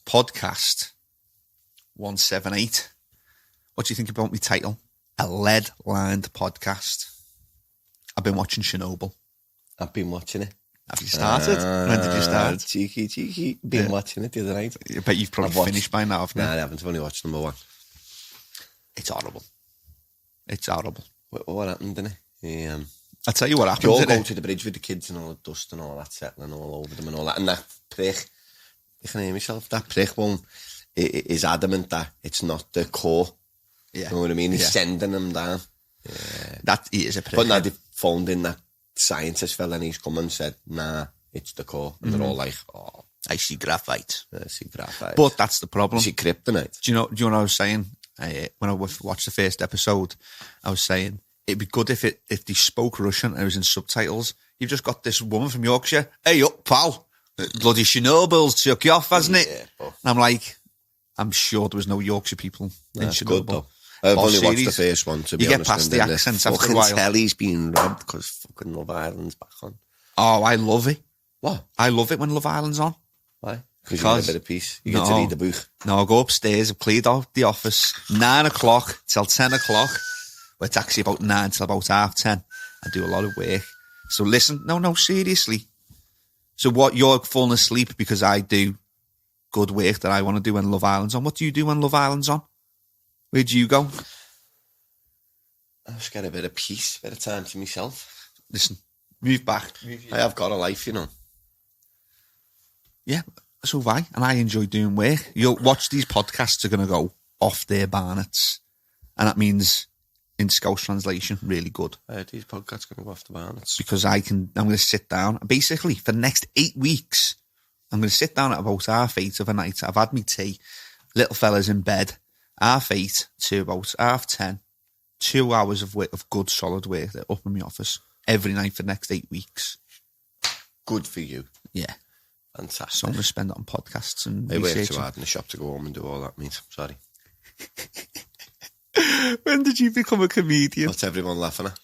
Podcast 178. What do you think about my title? A Leadland Podcast. I've been watching Chernobyl. I've been watching it. Have you started? When did you start? Cheeky. Been watching it the other night. I bet you've probably finished by now, haven't you? Nah, I haven't. I've only watched number one. It's horrible. It's horrible. What happened, didn't it? I'll tell you what happened. You all go to the bridge with the kids and all the dust and all that settling all over them and all that. And that prick, you can hear myself, that prick one is adamant that it's not the core. Yeah. You know what I mean? He's sending them down. Yeah. That is a prick. But now they phoned in that scientist fella and he's come and said, nah, it's the core. And they're all like, oh, I see graphite. I see graphite. But that's the problem. I see kryptonite. Do you know what I was saying? When I watched the first episode, I was saying it'd be good if they spoke Russian and it was in subtitles. You've just got this woman from Yorkshire. Hey up, pal. Bloody Chernobyl's took you off, hasn't it? Yeah, and I'm like, I'm sure there was no Yorkshire people in Chernobyl. Good, though. I've only watched the first one, to be honest. You get past the accents after a while. Telly's being robbed because fucking Love Island's back on. Oh, I love it. What? I love it when Love Island's on. Why? Because you get a bit of peace. You get to read the book. No, I go upstairs. I've cleared out the office. 9 o'clock till 10 o'clock. Well, it's actually about 9 till about 10:30. I do a lot of work. So listen. No, seriously. So what, you're falling asleep because I do good work that I want to do when Love Island's on. What do you do when Love Island's on? Where do you go? I just get a bit of peace, a bit of time to myself. Listen, move back. I have got a life, you know. Yeah, so have I. And I enjoy doing work. You'll watch, these podcasts are going to go off their barnets. And that means, in Scouse translation, really good. These podcasts are going to go off the barnets. Because I'm going to sit down. Basically, for the next 8 weeks, I'm going to sit down at about 8:30 of a night. I've had my tea. Little fella's in bed. 8:30 to about 10:30. 2 hours of work, of good solid work up in my office every night for the next 8 weeks. Good for you. Yeah. Fantastic. So I'm going to spend it on podcasts and I work researching. too hard in the shop to go home and do all that, mate. Sorry. When did you become a comedian? What's everyone laughing at?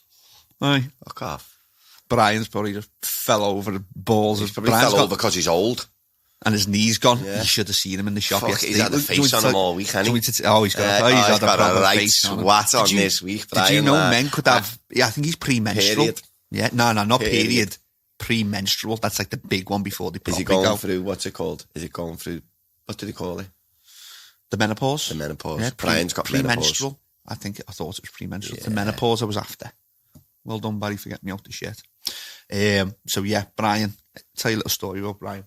Aye. Fuck off. Brian's probably just fell over the balls. He's probably fell over because he's old. And his knee's gone. Yeah. You should have seen him in the shop yesterday. He's had the face on him all week, hasn't he? He's got a right face on him. swat on this week, Brian. Did you know men could have... Yeah, I think he's premenstrual. Period. Yeah, no, not period. Premenstrual. That's like the big one before they probably go. Is he going through, what's it called? Is it going through, what do they call it? The menopause. The menopause. Yeah, Brian's got premenstrual. I thought it was premenstrual. Yeah. The menopause I was after. Well done, Barry, for getting me out the shit. So yeah, Brian, tell you a little story about Brian.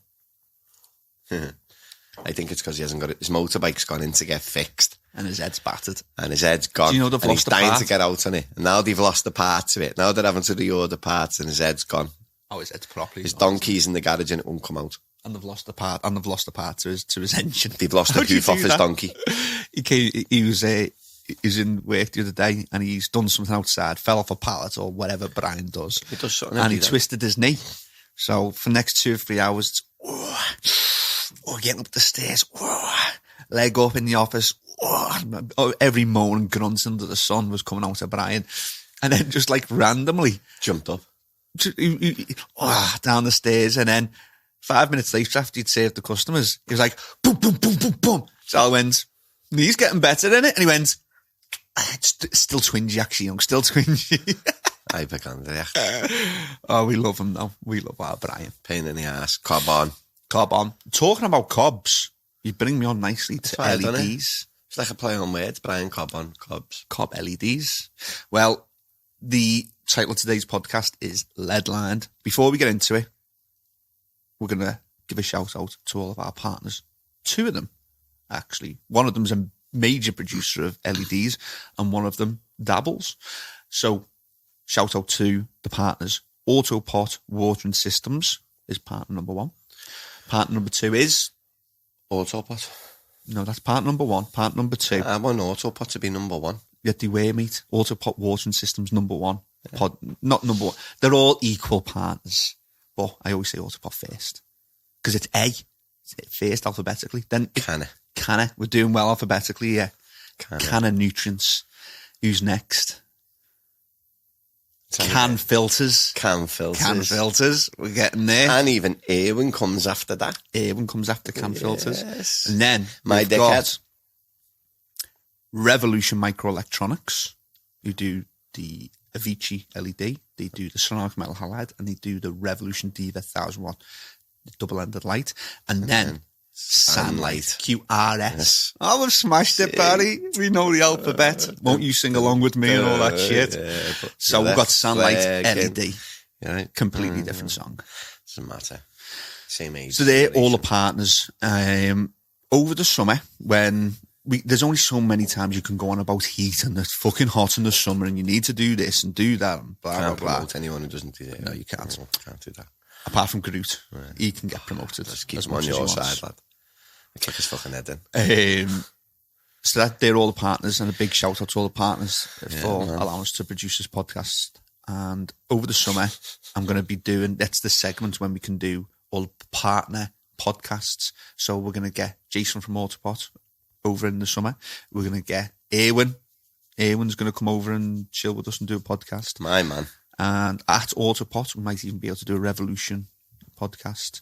I think it's because he hasn't got it. His motorbike's gone in to get fixed. And his head's battered. And his head's gone. Do you know they've lost the part? He's dying to get out on it. And now they've lost the parts of it. Now they're having to reorder the parts and his head's gone. Oh, his head's properly. His donkey's in the garage and it won't come out. And they've lost the part. And they've lost the part to his engine. They've lost the hoof off his donkey. He was in work the other day and he's done something outside, fell off a pallet or whatever Brian does. He does something. And he twisted his knee. So for the next 2 or 3 hours, it's getting up the stairs, leg up in the office, every moan and grunt under the sun was coming out of Brian. And then just like randomly jumped up down the stairs. And then 5 minutes later, after he'd saved the customers, he was like, boom, boom, boom, boom, boom. So I went, knee's getting better, isn't it? And he went, it's still twingy, actually, young, still twingy. Hypochondriac. Oh, we love him, though. We love our Brian. Pain in the ass. Cob on. Talking about cobs, you bring me on nicely to LEDs. It's like a play on words, Brian. Cob on, cobs. Cob LEDs. Well, the title of today's podcast is Leadland. Before we get into it, we're going to give a shout out to all of our partners. 2 of them, actually. One of them's a major producer of LEDs and one of them dabbles. So shout out to the partners. AutoPot Watering Systems is partner number 1. Partner number 2 is... AutoPot. No, that's partner number 1. Partner number 2. I want AutoPot to be number 1. Yeah, they were, mate. AutoPot Watering Systems number 1. Yeah. Not number 1. They're all equal partners. But I always say AutoPot first. Because it's A. First alphabetically. Then CANNA. We're doing well alphabetically, yeah. CANNA Nutrients. Who's next? Can filters. Can filters. We're getting there. And even Airwin comes after that. Airwin comes after can filters. And then we've got Revolution Microelectronics, who do the Avicii LED, they do the ceramic metal halide, and they do the Revolution Diva 1000 watt double-ended light. And then SANlight, QRS. Yes. Oh, we've smashed it, Barry. We know the alphabet. Won't you sing along with me and all that shit? Yeah, so we've got SANlight LED. Yeah. Completely different song. Doesn't matter. Same age. So they're all the partners. Over the summer, when there's only so many times you can go on about heat and it's fucking hot in the summer and you need to do this and do that and blah, can't blah, blah. Promote anyone who doesn't do that. No, you can't. No, can't do that. Apart from Groot. Right. He can get promoted. Just keep him on your side, lad. Kick his fucking head in. So that they're all the partners, and a big shout out to all the partners for allowing us to produce this podcast. And over the summer, I'm going to be doing, that's the segment when we can do all partner podcasts. So we're going to get Jason from AutoPot over in the summer. We're going to get Erwin. Erwin's going to come over and chill with us and do a podcast. My man. And at AutoPot, we might even be able to do a Revolution podcast.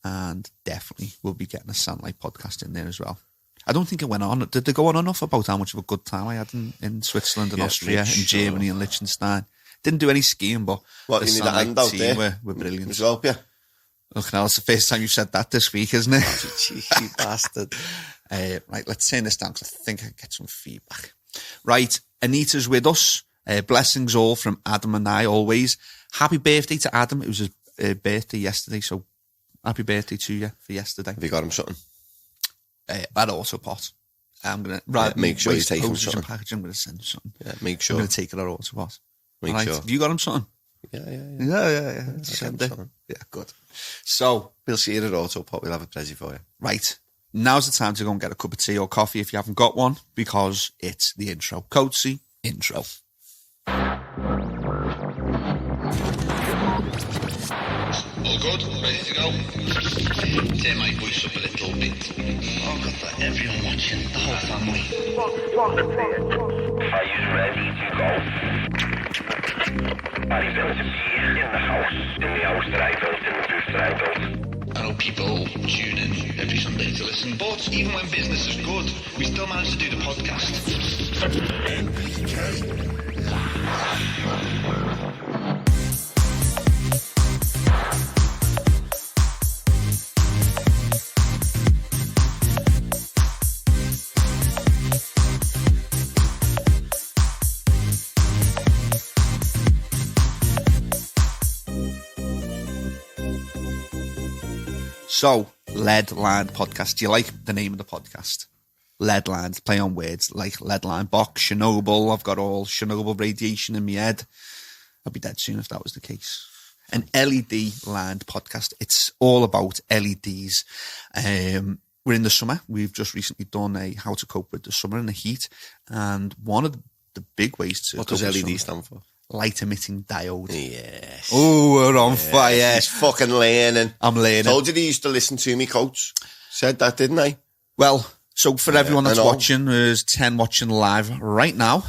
And definitely we'll be getting a SANlight podcast in there as well. I don't think it went on. Did they go on enough about how much of a good time I had in Switzerland and Austria and Germany and Liechtenstein? Didn't do any skiing, but what, you need a hand out there? We're brilliant. As well, yeah. Look, now it's the first time you've said that this week, isn't it? Oh, you cheeky bastard. Right, let's turn this down because I think I can get some feedback. Right, Anita's with us. Blessings all from Adam and I always. Happy birthday to Adam. It was his birthday yesterday, so happy birthday to you for yesterday. Have you got him something? At AutoPot. I'm going to make sure you take him something. I'm going to send him something. Yeah, make sure. I'm going to take it at AutoPot. Make right. sure. Have you got him something? Yeah. Send it. Yeah, good. So we'll see you at AutoPot. We'll have a present for you. Right. Now's the time to go and get a cup of tea or coffee if you haven't got one, because it's the intro. Coatsy intro. All good? Ready to go? Turn my voice up a little bit. Oh, God, for everyone watching, the whole family. Are you ready to go? I built a beer in the house that I built, in the booth that I built. I know people tune in every Sunday to listen, but even when business is good, we still manage to do the podcast. NPK. So, Leadland Podcast. Do you like the name of the podcast? Leadland, play on words like Leadland Box, Chernobyl. I've got all Chernobyl radiation in my head. I'd be dead soon if that was the case. An LED Land Podcast. It's all about LEDs. We're in the summer. We've just recently done a how to cope with the summer and the heat. And one of the big ways to... What does LED stand for? Light emitting diode. Yes. Oh, we're on fire. He's fucking learning. I'm learning. Told you they used to listen to me, coach. Said that, didn't I? Well, so for everyone that's watching, there's 10 watching live right now.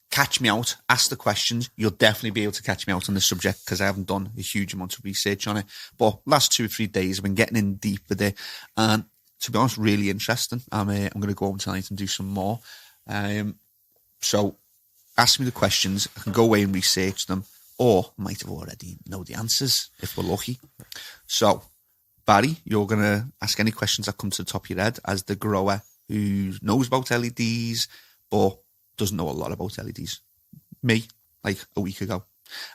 Catch me out. Ask the questions. You'll definitely be able to catch me out on this subject because I haven't done a huge amount of research on it. But last 2 or 3 days, I've been getting in deep with it. And to be honest, really interesting. I'm going to go home tonight and do some more. So ask me the questions. I can go away and research them, or I might have already know the answers if we're lucky. So, Barry, you're going to ask any questions that come to the top of your head as the grower who knows about LEDs, but doesn't know a lot about LEDs. Me, like a week ago.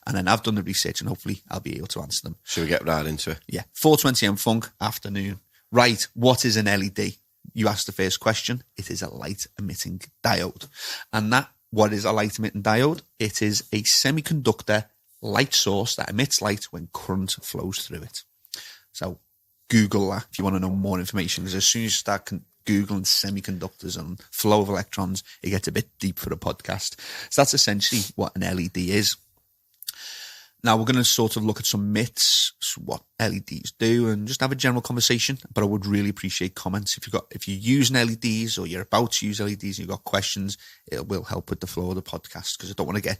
And then I've done the research and hopefully I'll be able to answer them. Should we get right into it? Yeah. 4:20am funk, afternoon. Right, what is an LED? You asked the first question. It is a light emitting diode. And what is a light emitting diode? It is a semiconductor light source that emits light when current flows through it. So Google that if you want to know more information, because as soon as you start Googling semiconductors and flow of electrons, it gets a bit deep for a podcast. So that's essentially what an LED is. Now we're going to sort of look at some myths, what LEDs do, and just have a general conversation. But I would really appreciate comments if you're using LEDs or you're about to use LEDs and you've got questions. It will help with the flow of the podcast because I don't want to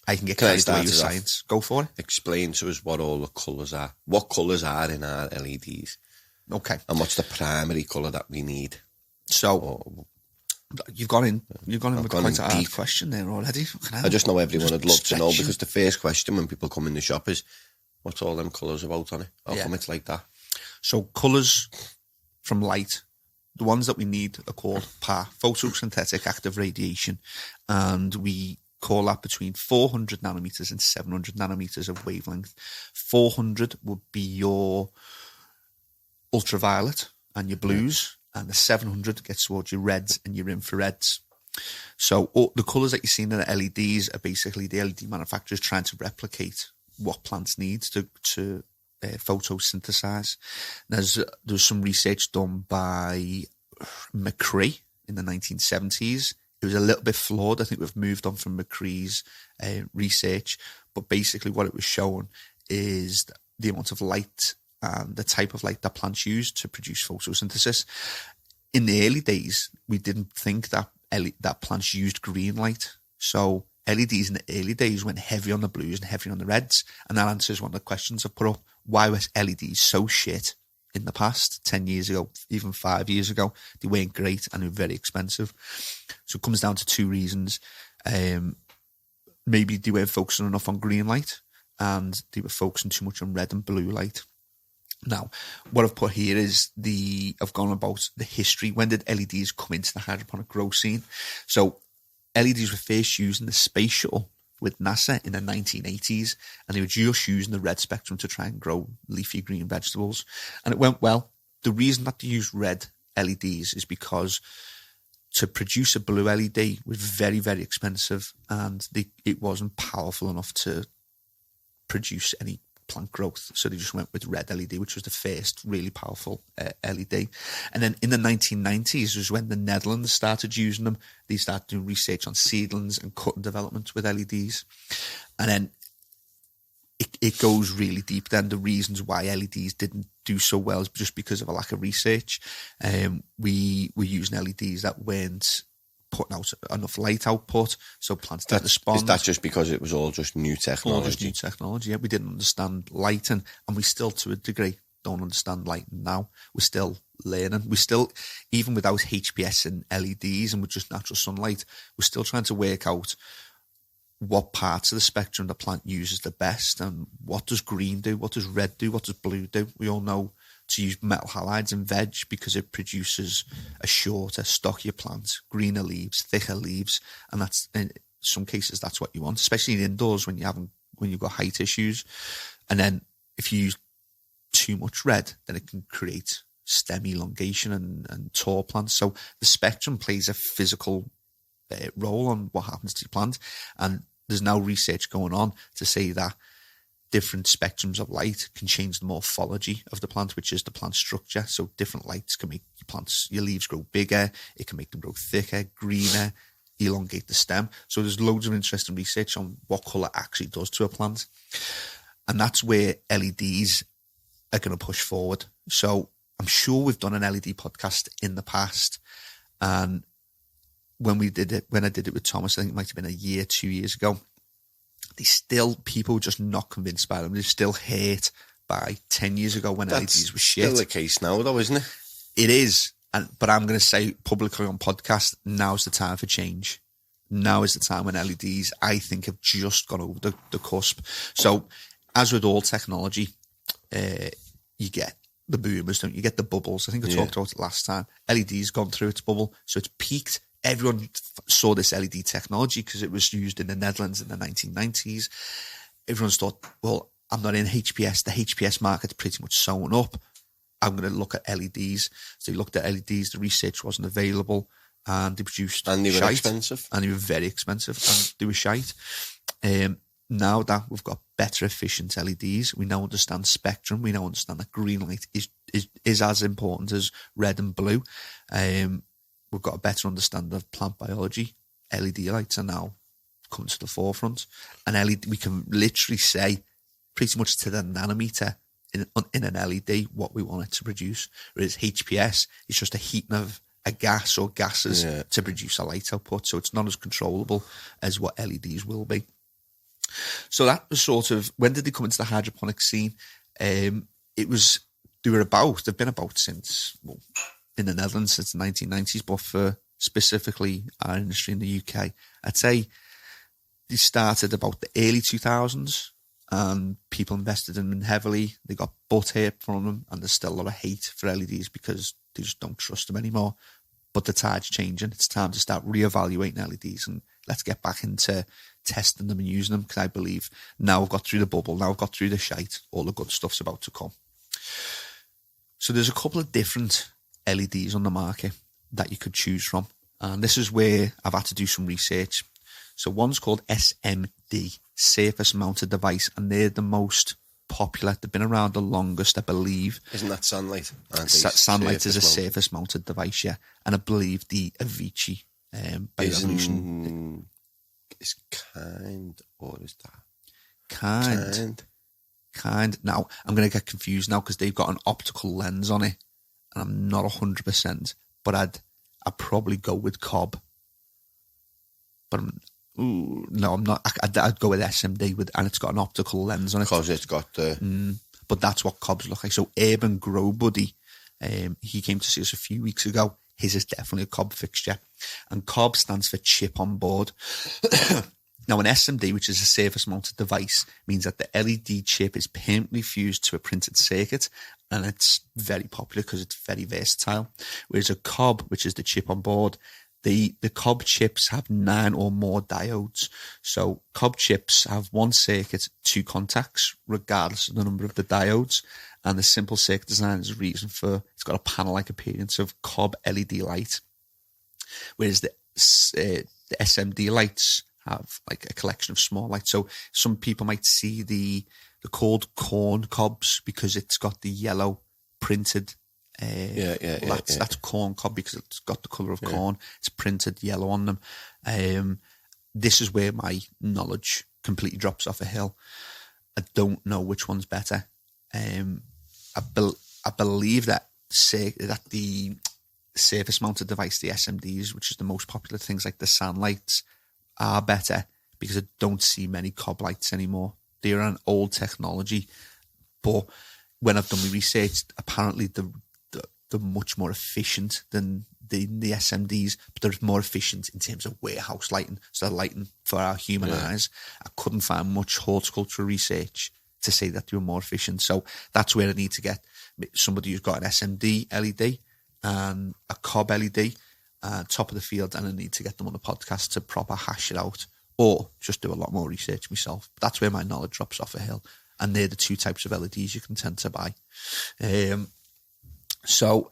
I can get carried away with science. Go for it. Explain to us what all the colours are. What colours are in our LEDs? Okay. And what's the primary colour that we need? So you've gone in with quite a hard question there already. I just know everyone would love to know, because the first question when people come in the shop is, what's all them colours about on it? How come it's like that? So colours from light, the ones that we need are called PAR, photosynthetic active radiation, and we call that between 400 nanometers and 700 nanometers of wavelength. 400 would be your ultraviolet and your blues, and the 700 gets towards your reds and your infrareds. So the colours that you see in the LEDs are basically the LED manufacturers trying to replicate what plants need to photosynthesize. There's some research done by McCree in the 1970s. It was a little bit flawed. I think we've moved on from McCree's research, but basically what it was showing is the amount of light and the type of light that plants use to produce photosynthesis. In the early days, we didn't think that plants used green light. So LEDs in the early days went heavy on the blues and heavy on the reds. And that answers one of the questions I've put up. Why was LEDs so shit in the past, 10 years ago, even 5 years ago? They weren't great and they were very expensive. So it comes down to two reasons. Maybe they weren't focusing enough on green light and they were focusing too much on red and blue light. Now, what I've put here is I've gone about the history. When did LEDs come into the hydroponic grow scene? So LEDs were first used in the space shuttle with NASA in the 1980s, and they were just using the red spectrum to try and grow leafy green vegetables. And it went well. The reason that they used red LEDs is because to produce a blue LED was very, very expensive, and it wasn't powerful enough to produce any plant growth. So they just went with red LED, which was the first really powerful LED. And then in the 1990s was when the Netherlands started using them. They started doing research on seedlings and cutting development with LEDs. And then it goes really deep. Then the reasons why LEDs didn't do so well is just because of a lack of research. We were using LEDs that weren't putting out enough light output, so plants didn't respond. Is that just because it was all just new technology? All just new technology, yeah. We didn't understand lighting, and we still, to a degree, don't understand lighting now. We're still learning. We still, even without HPS and LEDs and with just natural sunlight, we're still trying to work out what parts of the spectrum the plant uses the best, and what does green do, what does red do, what does blue do. We all know to use metal halides in veg because it produces a shorter, stockier plant, greener leaves, thicker leaves, and that's, in some cases, that's what you want, especially indoors when you've got height issues. And then if you use too much red, then it can create stem elongation and tall plants. So the spectrum plays a physical role on what happens to your plant, and there's now research going on to say that different spectrums of light can change the morphology of the plant, which is the plant structure. So different lights can make your leaves grow bigger. It can make them grow thicker, greener, elongate the stem. So there's loads of interesting research on what colour actually does to a plant. And that's where LEDs are going to push forward. So I'm sure we've done an LED podcast in the past. And when I did it with Thomas, I think it might have been a year, 2 years ago, people just not convinced by them. They're still hate by 10 years ago when LEDs were shit. That's still the case now, though, isn't it? It is. But I'm going to say publicly on podcast, now's the time for change. Now is the time when LEDs, I think, have just gone over the cusp. So, as with all technology, you get the boomers, don't you? You get the bubbles. I think I talked about it last time. LED's gone through its bubble, so it's peaked. Everyone saw this LED technology because it was used in the Netherlands in the 1990s. Everyone's thought, well, I'm not in HPS. The HPS market's pretty much sewn up. I'm going to look at LEDs. So they looked at LEDs. The research wasn't available, and they produced and they were shite. Expensive. And they were very expensive, and they were shite. Now that we've got better efficient LEDs, we now understand spectrum. We now understand that green light is as important as red and blue. We've got a better understanding of plant biology. LED lights are now coming to the forefront. And we can literally say pretty much to the nanometer in an LED what we want it to produce. Whereas HPS is just a heating of a gas or gases to produce a light output. So it's not as controllable as what LEDs will be. So that was sort of, when did they come into the hydroponics scene? They've been about since, well, in the Netherlands since the 1990s, but for specifically our industry in the UK, I'd say they started about the early 2000s and people invested in them heavily. They got butt hurt from them, and there's still a lot of hate for LEDs because they just don't trust them anymore. But the tide's changing. It's time to start reevaluating LEDs, and let's get back into testing them and using them, because I believe now we've got through the bubble, now we've got through the shite, all the good stuff's about to come. So there's a couple of different LEDs on the market that you could choose from, and this is where I've had to do some research. So one's called SMD, Surface Mounted Device, and they're the most popular. They've been around the longest, I believe. Isn't that SANlight? SANlight is a surface mounted device, yeah. And I believe the Avicii by Revolution is kind, or is that kind? Now I'm going to get confused now because they've got an optical lens on it, and I'm not 100%. But I'd probably go with Cobb. But I'm not. I'd go with SMD and it's got an optical lens on it because it's got the. But that's what Cobb's look like. So Urban Grow Buddy, he came to see us a few weeks ago. His is definitely a Cobb fixture, and Cobb stands for chip on board. Now, an SMD, which is a surface-mounted device, means that the LED chip is permanently fused to a printed circuit, and it's very popular because it's very versatile. Whereas a Cobb, which is the chip on board, the Cobb chips have 9 or more diodes. So Cobb chips have one circuit, 2 contacts, regardless of the number of the diodes. And the simple circuit design is a reason for it's got a panel-like appearance of Cobb LED light. Whereas the SMD lights have like a collection of small lights. So some people might see the called corn Cobbs because it's got the yellow printed that's corn Cobb because it's got the colour of corn. It's printed yellow on them. This is where my knowledge completely drops off a hill. I don't know which one's better. I believe that the surface mounted device, the SMDs, which is the most popular, things like the SANlights, are better because I don't see many Cobb lights anymore. They're an old technology, but when I've done my research, apparently they're much more efficient than the SMDs, but they're more efficient in terms of warehouse lighting. So they're lighting for our human eyes. I couldn't find much horticultural research to say that they were more efficient. So that's where I need to get somebody who's got an SMD LED and a Cobb LED, top of the field, and I need to get them on the podcast to proper hash it out or just do a lot more research myself. But that's where my knowledge drops off a hill. And they're the 2 types of LEDs you can tend to buy. So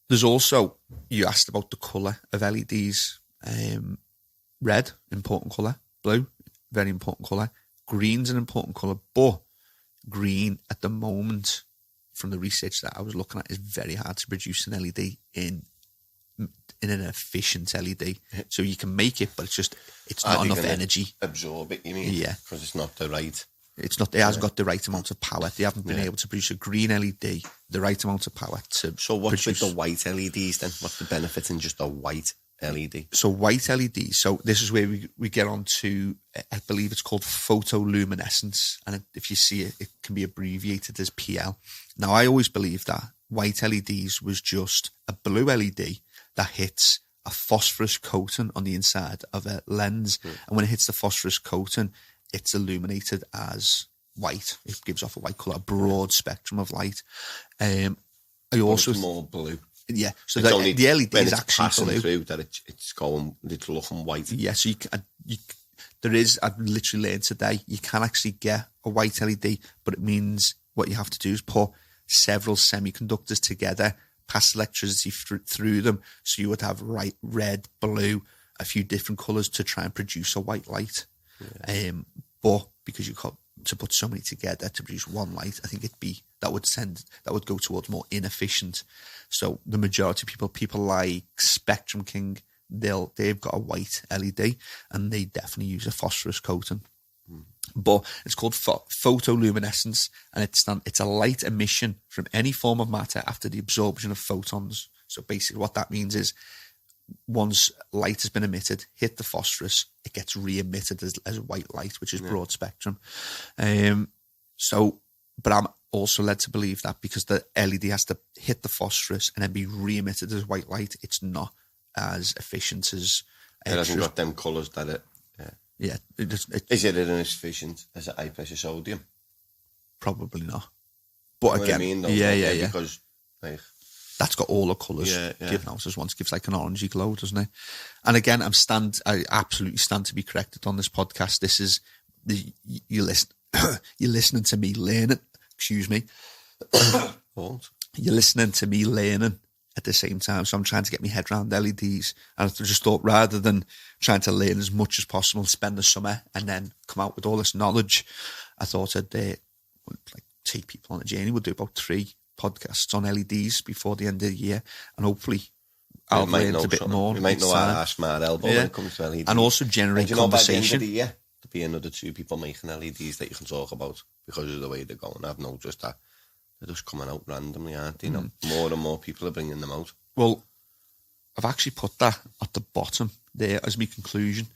there's also, you asked about the colour of LEDs. Red, important colour. Blue, very important colour. Green's an important colour, but green at the moment, from the research that I was looking at, is very hard to produce an LED in an efficient LED. So you can make it, but it's not enough energy. Absorb it, you mean? Yeah. Because it's not the right... It hasn't got the right amount of power. They haven't been able to produce a green LED, the right amount of power to So what's produce. with the white LEDs then? What's the benefit in just a white LED? So white LEDs, so this is where we get on to, I believe it's called photoluminescence. And if you see it, it can be abbreviated as PL. Now, I always believed that white LEDs was just a blue LED that hits a phosphorus coating on the inside of a lens. And when it hits the phosphorus coating, it's illuminated as white. It gives off a white colour, a broad spectrum of light. I also it's more blue. Yeah, so it's only the LED when is it's actually passing blue. Through that it's going, it's looking white. Yeah, so I've literally learned today, you can actually get a white LED, but it means what you have to do is put several semiconductors together, pass electricity through them, so you would have red, blue, a few different colours to try and produce a white light. Yeah. But because you got to put so many together to produce one light, I think that would go towards more inefficient. So the majority of people like Spectrum King, they've got a white LED and they definitely use a phosphorus coating. But it's called photoluminescence, and it's a light emission from any form of matter after the absorption of photons. So basically what that means is once light has been emitted, hit the phosphorus, it gets re-emitted as white light, which is broad spectrum. But I'm also led to believe that because the LED has to hit the phosphorus and then be re-emitted as white light, it's not as efficient as... It hasn't got them colours that it... Yeah. Is it as efficient as a high pressure sodium? Probably not. But You know again, what I mean, though, yeah. Because, like... That's got all the colours given out as once. Gives like an orangey glow, doesn't it? And again, I absolutely stand to be corrected on this podcast. This is you're listening to me learning. Excuse me. You're listening to me learning at the same time. So I'm trying to get my head around LEDs. And I just thought rather than trying to learn as much as possible, spend the summer and then come out with all this knowledge, I thought I'd take people on a journey. We'll do about 3 podcasts on LEDs before the end of the year, and hopefully I'll learn a bit more. We might know our smart elbow when it comes to LEDs. And also generate conversation. By the end of the year, there'll be another 2 people making LEDs that you can talk about because of the way they're going. I've noticed that they're just coming out randomly, aren't they? More and more people are bringing them out. Well, I've actually put that at the bottom there as my conclusion,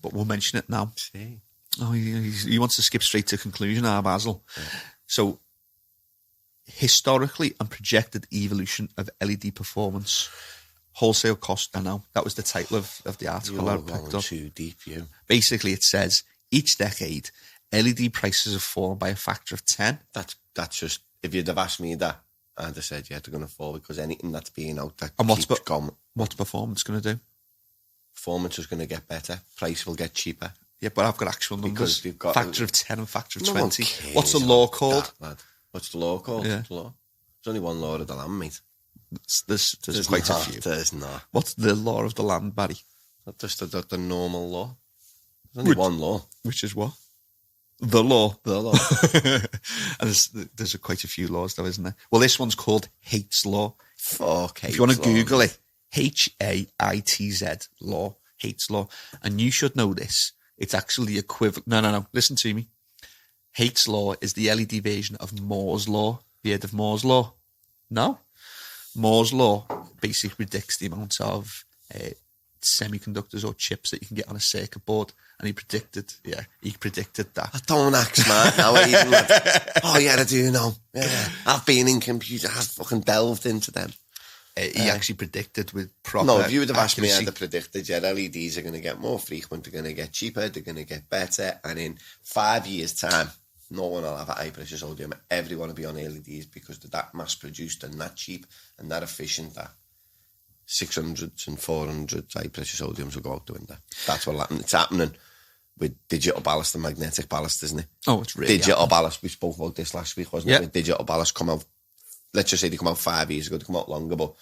but we'll mention it now. See. Oh, he wants to skip straight to conclusion, Basil. Yeah. So, historically and projected evolution of LED performance, wholesale cost. I know that was the title of the article I picked up. Too deep, you. Basically, it says each decade LED prices have fallen by a factor of 10. That's just, if you'd have asked me that, I'd have said they're going to fall because anything that's being out there and keeps going. What's performance going to do? Performance is going to get better. Price will get cheaper. Yeah, but I've got actual numbers. Because got factor of 10 and factor of 20. What's the law called? Lad. What's the law called? Yeah. The law? There's only one law of the land, mate. There's quite a few. There's not. What's the law of the land, Barry? Just the normal law. There's only one law. Which is what? The law. The law. And there's quite a few laws, though, isn't there? Well, this one's called Haight's Law. Fuck, if you want to Google it, Haitz law, Haight's Law. And you should know this. It's actually equivalent. No. Listen to me. Haight's Law is the LED version of Moore's Law. Have you heard of Moore's Law? No? Moore's Law basically predicts the amount of semiconductors or chips that you can get on a circuit board. And he predicted that. I don't act smart now, even. Oh, yeah, I do know. Yeah, I've been in computers. I've fucking delved into them. He actually predicted with proper No, if you would have asked me, accuracy. I'd have predicted, LEDs are going to get more frequent, they're going to get cheaper, they're going to get better, and in 5 years' time, no one will have a high pressure sodium. Everyone will be on LEDs because they're that mass produced and that cheap and that efficient that 600s and 400s high pressure sodiums will go out the window. That's what happened. It's happening with digital ballast and magnetic ballast, isn't it? Oh, it's really digital ballast. We spoke about this last week, wasn't it? With digital ballast come out. Let's just say they come out 5 years ago. They come out longer, but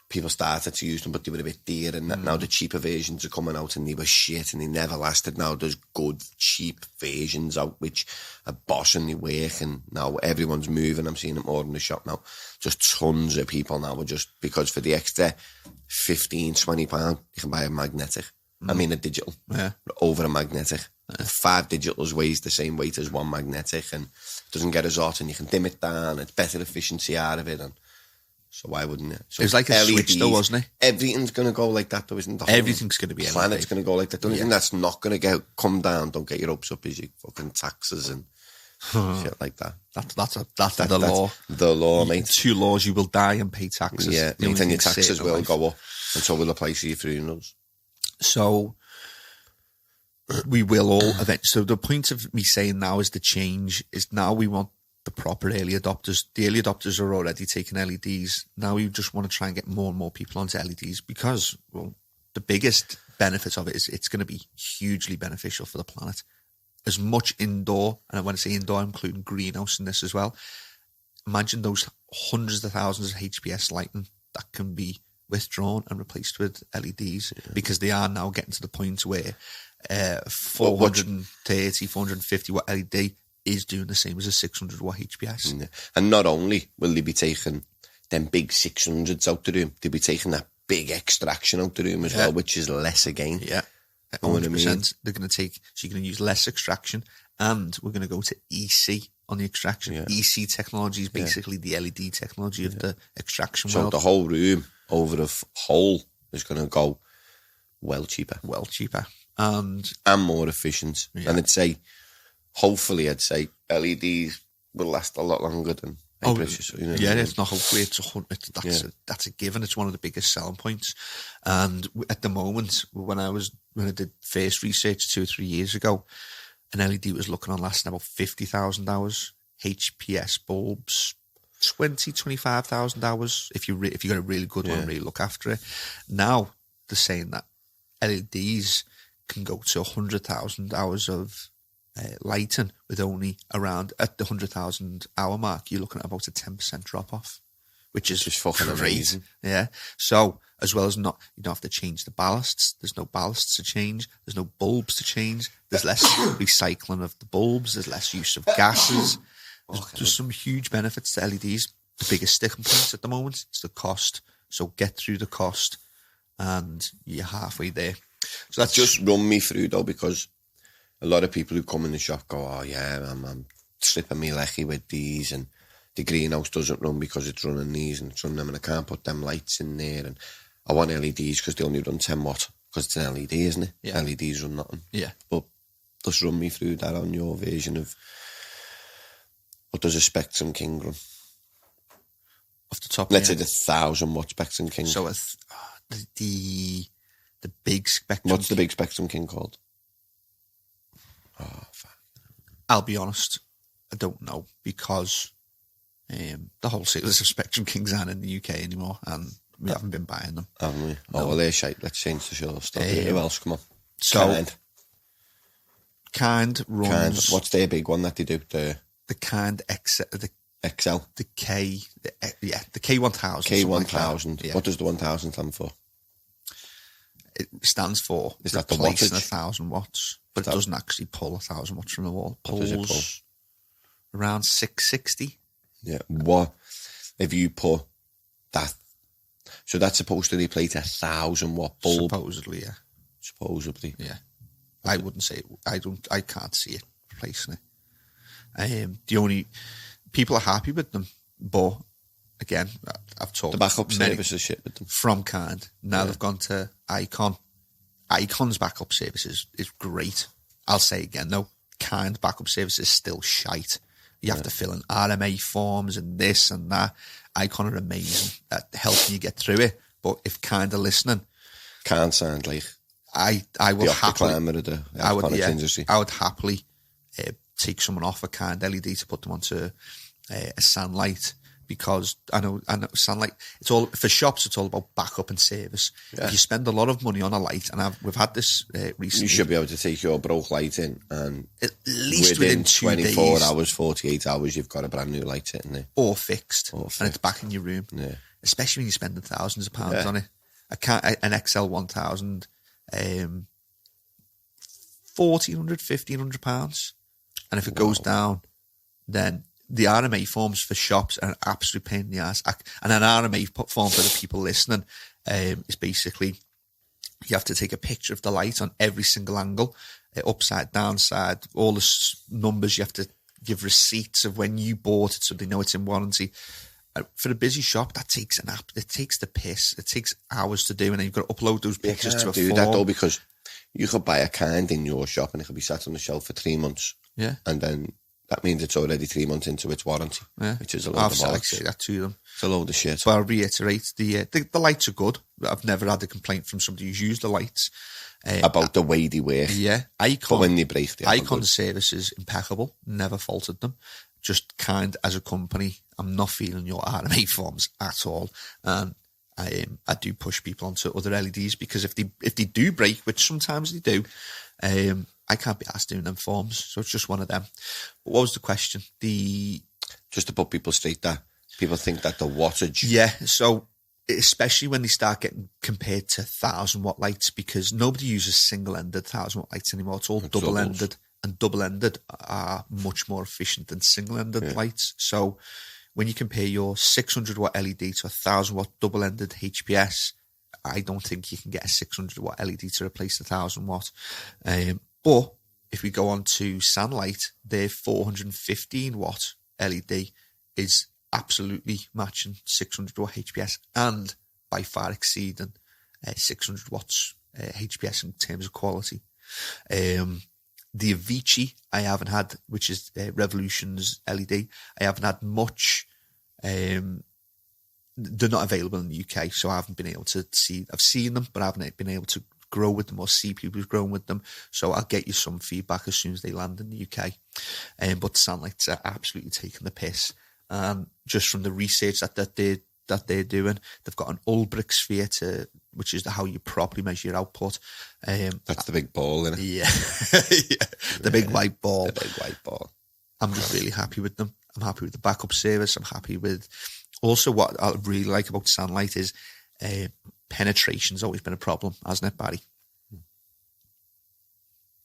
people started to use them, but they were a bit dear. And now the cheaper versions are coming out, and they were shit, and they never lasted. Now there's good cheap versions out which are boss and they work, and now everyone's moving. I'm seeing it more in the shop now. Just tons of people now are just because for the extra £15-20 you can buy a magnetic. I mean a digital over a magnetic. 5 digitals weighs the same weight as 1 magnetic and doesn't get as hot, and you can dim it down. It's better efficiency out of it, and so why wouldn't it? So it was like a switch though, wasn't it? Everything's going to go like that though, isn't it? Everything's going to be planet's going to go like that. The only thing that's not going to come down, don't get your hopes up, is your fucking taxes and shit like that. That's the law. The law, mate. 2 laws: you will die and pay taxes. Yeah, and your taxes will go up, and so will the price of your funerals. So we will all eventually. So the point of me saying now is the change is now we want the proper early adopters. The early adopters are already taking LEDs. Now we just want to try and get more and more people onto LEDs because, well, the biggest benefit of it is it's going to be hugely beneficial for the planet. As much indoor, and when I say indoor, I'm including greenhouse in this as well. Imagine those hundreds of thousands of HPS lighting that can be withdrawn and replaced with LEDs because they are now getting to the point where 430, 450 watt LED is doing the same as a 600 watt HPS. Yeah. And not only will they be taking them big 600s out the room, they'll be taking that big extraction out the room as well, which is less again. Yeah. 100%. You know what I mean? They're going to take, so you're going to use less extraction And we're going to go to EC on the extraction. Yeah. EC technology is basically the LED technology of the extraction world. So the whole room over a hole is going to go well cheaper. Well cheaper. And more efficient. And hopefully I'd say LEDs will last a lot longer than precious. You know what I mean? It's not hopefully. That's a given. It's one of the biggest selling points. And at the moment, when I did first research 2 or 3 years ago, an LED was looking on lasting about 50,000 hours. HPS bulbs, 25,000 hours. If you got a really good one, and really look after it. Now they're saying that LEDs can go to 100,000 hours of lighting with only around at the 100,000 hour mark. You're looking at about a 10% drop off, which is just fucking amazing. Yeah. So as well as you don't have to change the ballasts. There's no ballasts to change. There's no bulbs to change. There's less recycling of the bulbs. There's less use of gases. There's some huge benefits to LEDs. The biggest sticking points at the moment is the cost. So get through the cost and you're halfway there. So that's just run me through though, because a lot of people who come in the shop go, oh yeah, I'm stripping me lecky with these, and the greenhouse doesn't run because it's running these and it's running them, and I can't put them lights in there, and I want LEDs because they only run 10 watt because it's an LED, isn't it? Yeah. LEDs run nothing. Yeah. But just run me through that on your version of what does a Spectrum King run? Off the top, let's say the 1,000 watt Spectrum King. So the big Spectrum. What's the big Spectrum King called? Oh, fuck. I'll be honest, I don't know, because the wholesalers of Spectrum Kings aren't in the UK anymore, and we haven't been buying them. Haven't we? No. Oh, well, they're shite. Let's change the show. Stop it. Who else? Come on. So, Kind runs... What's their big one that they do? The Kind XL. The K1000. K1000. Yeah. What does the 1000 stand for? It stands for Is that the replacing wattage? 1,000 watts, but it doesn't actually pull 1,000 watts from the wall. It What does it pulls around 660. Yeah. What if you put that? So that's supposed to replace 1,000 watt bulb. Supposedly, yeah. Supposedly. Yeah. I wouldn't say it. I can't see it replacing it. The only people are happy with them, but again, I've talked The backup service is shit with them. from Kind. Now they've gone to Icon. Icon's backup service is great. I'll say again though, Kind backup service is still shite. You have to fill in RMA forms and this and that. Icon are amazing at helping you get through it. But if Kind are listening, Can't sound like I will the happily. climber of the I would industry. I would happily take someone off a Kind LED to put them onto a SANlight, because I know SANlight. It's all for shops. It's all about backup and service. Yeah. If you spend a lot of money on a light, and we've had this recently, You should be able to take your broke light in, and at least within 2 24 days, hours, 48 hours, you've got a brand new light sitting there. or fixed, and it's back in your room. Yeah. Especially when you're spending thousands of pounds on it. An XL 1000, £1,400, £1,500, and if it goes down, then the RMA forms for shops are an absolute pain in the ass. And an RMA form for the people listening is basically you have to take a picture of the light on every single angle, upside, downside, all the numbers. You have to give receipts of when you bought it so they know it's in warranty. For a busy shop, that takes an app. It takes the piss. It takes hours to do, and then you've got to upload those pictures to a form. You can't do that though, because you could buy a Kind in your shop and it could be sat on the shelf for 3 months. Yeah. And then that means it's already 3 months into its warranty, which is a load of bollocks. I've say that to them. It's a load of shit. But I'll reiterate, the lights are good. I've never had a complaint from somebody who's used the lights. About the way they work. Yeah. But when they break, they Icon service is impeccable. Never faulted them. Just Kind as a company, I'm not feeling your RMA forms at all. And I do push people onto other LEDs, because if they do break, which sometimes they do, I can't be asked doing them forms. So it's just one of them. But what was the question? Just to put people straight, that people think that the wattage. Yeah. So especially when they start getting compared to 1,000 watt lights, because nobody uses single-ended 1,000 watt lights anymore. It's all double-ended. And double-ended are much more efficient than single-ended lights. So when you compare your 600 watt LED to a 1,000 watt double-ended HPS, I don't think you can get a 600 watt LED to replace the 1,000 watt. But if we go on to SANlight, their 415 watt LED is absolutely matching 600 watt HPS and by far exceeding 600 watts HPS in terms of quality. The Avicii I haven't had, which is Revolution's LED. I haven't had much. They're not available in the UK, so I haven't been able to see. I've seen them, but I haven't been able to grow with them or see people who've grown with them. So I'll get you some feedback as soon as they land in the UK. But SANlights are absolutely taking the piss. Just from the research that they're doing, they've got an Ulbrich sphere which is how you properly measure your output. That's the big ball, isn't it? Yeah. The big white ball. The big white ball. I'm just really happy with them. I'm happy with the backup service. I'm happy with... Also, what I really like about SANlight is penetration's always been a problem, hasn't it, Barry?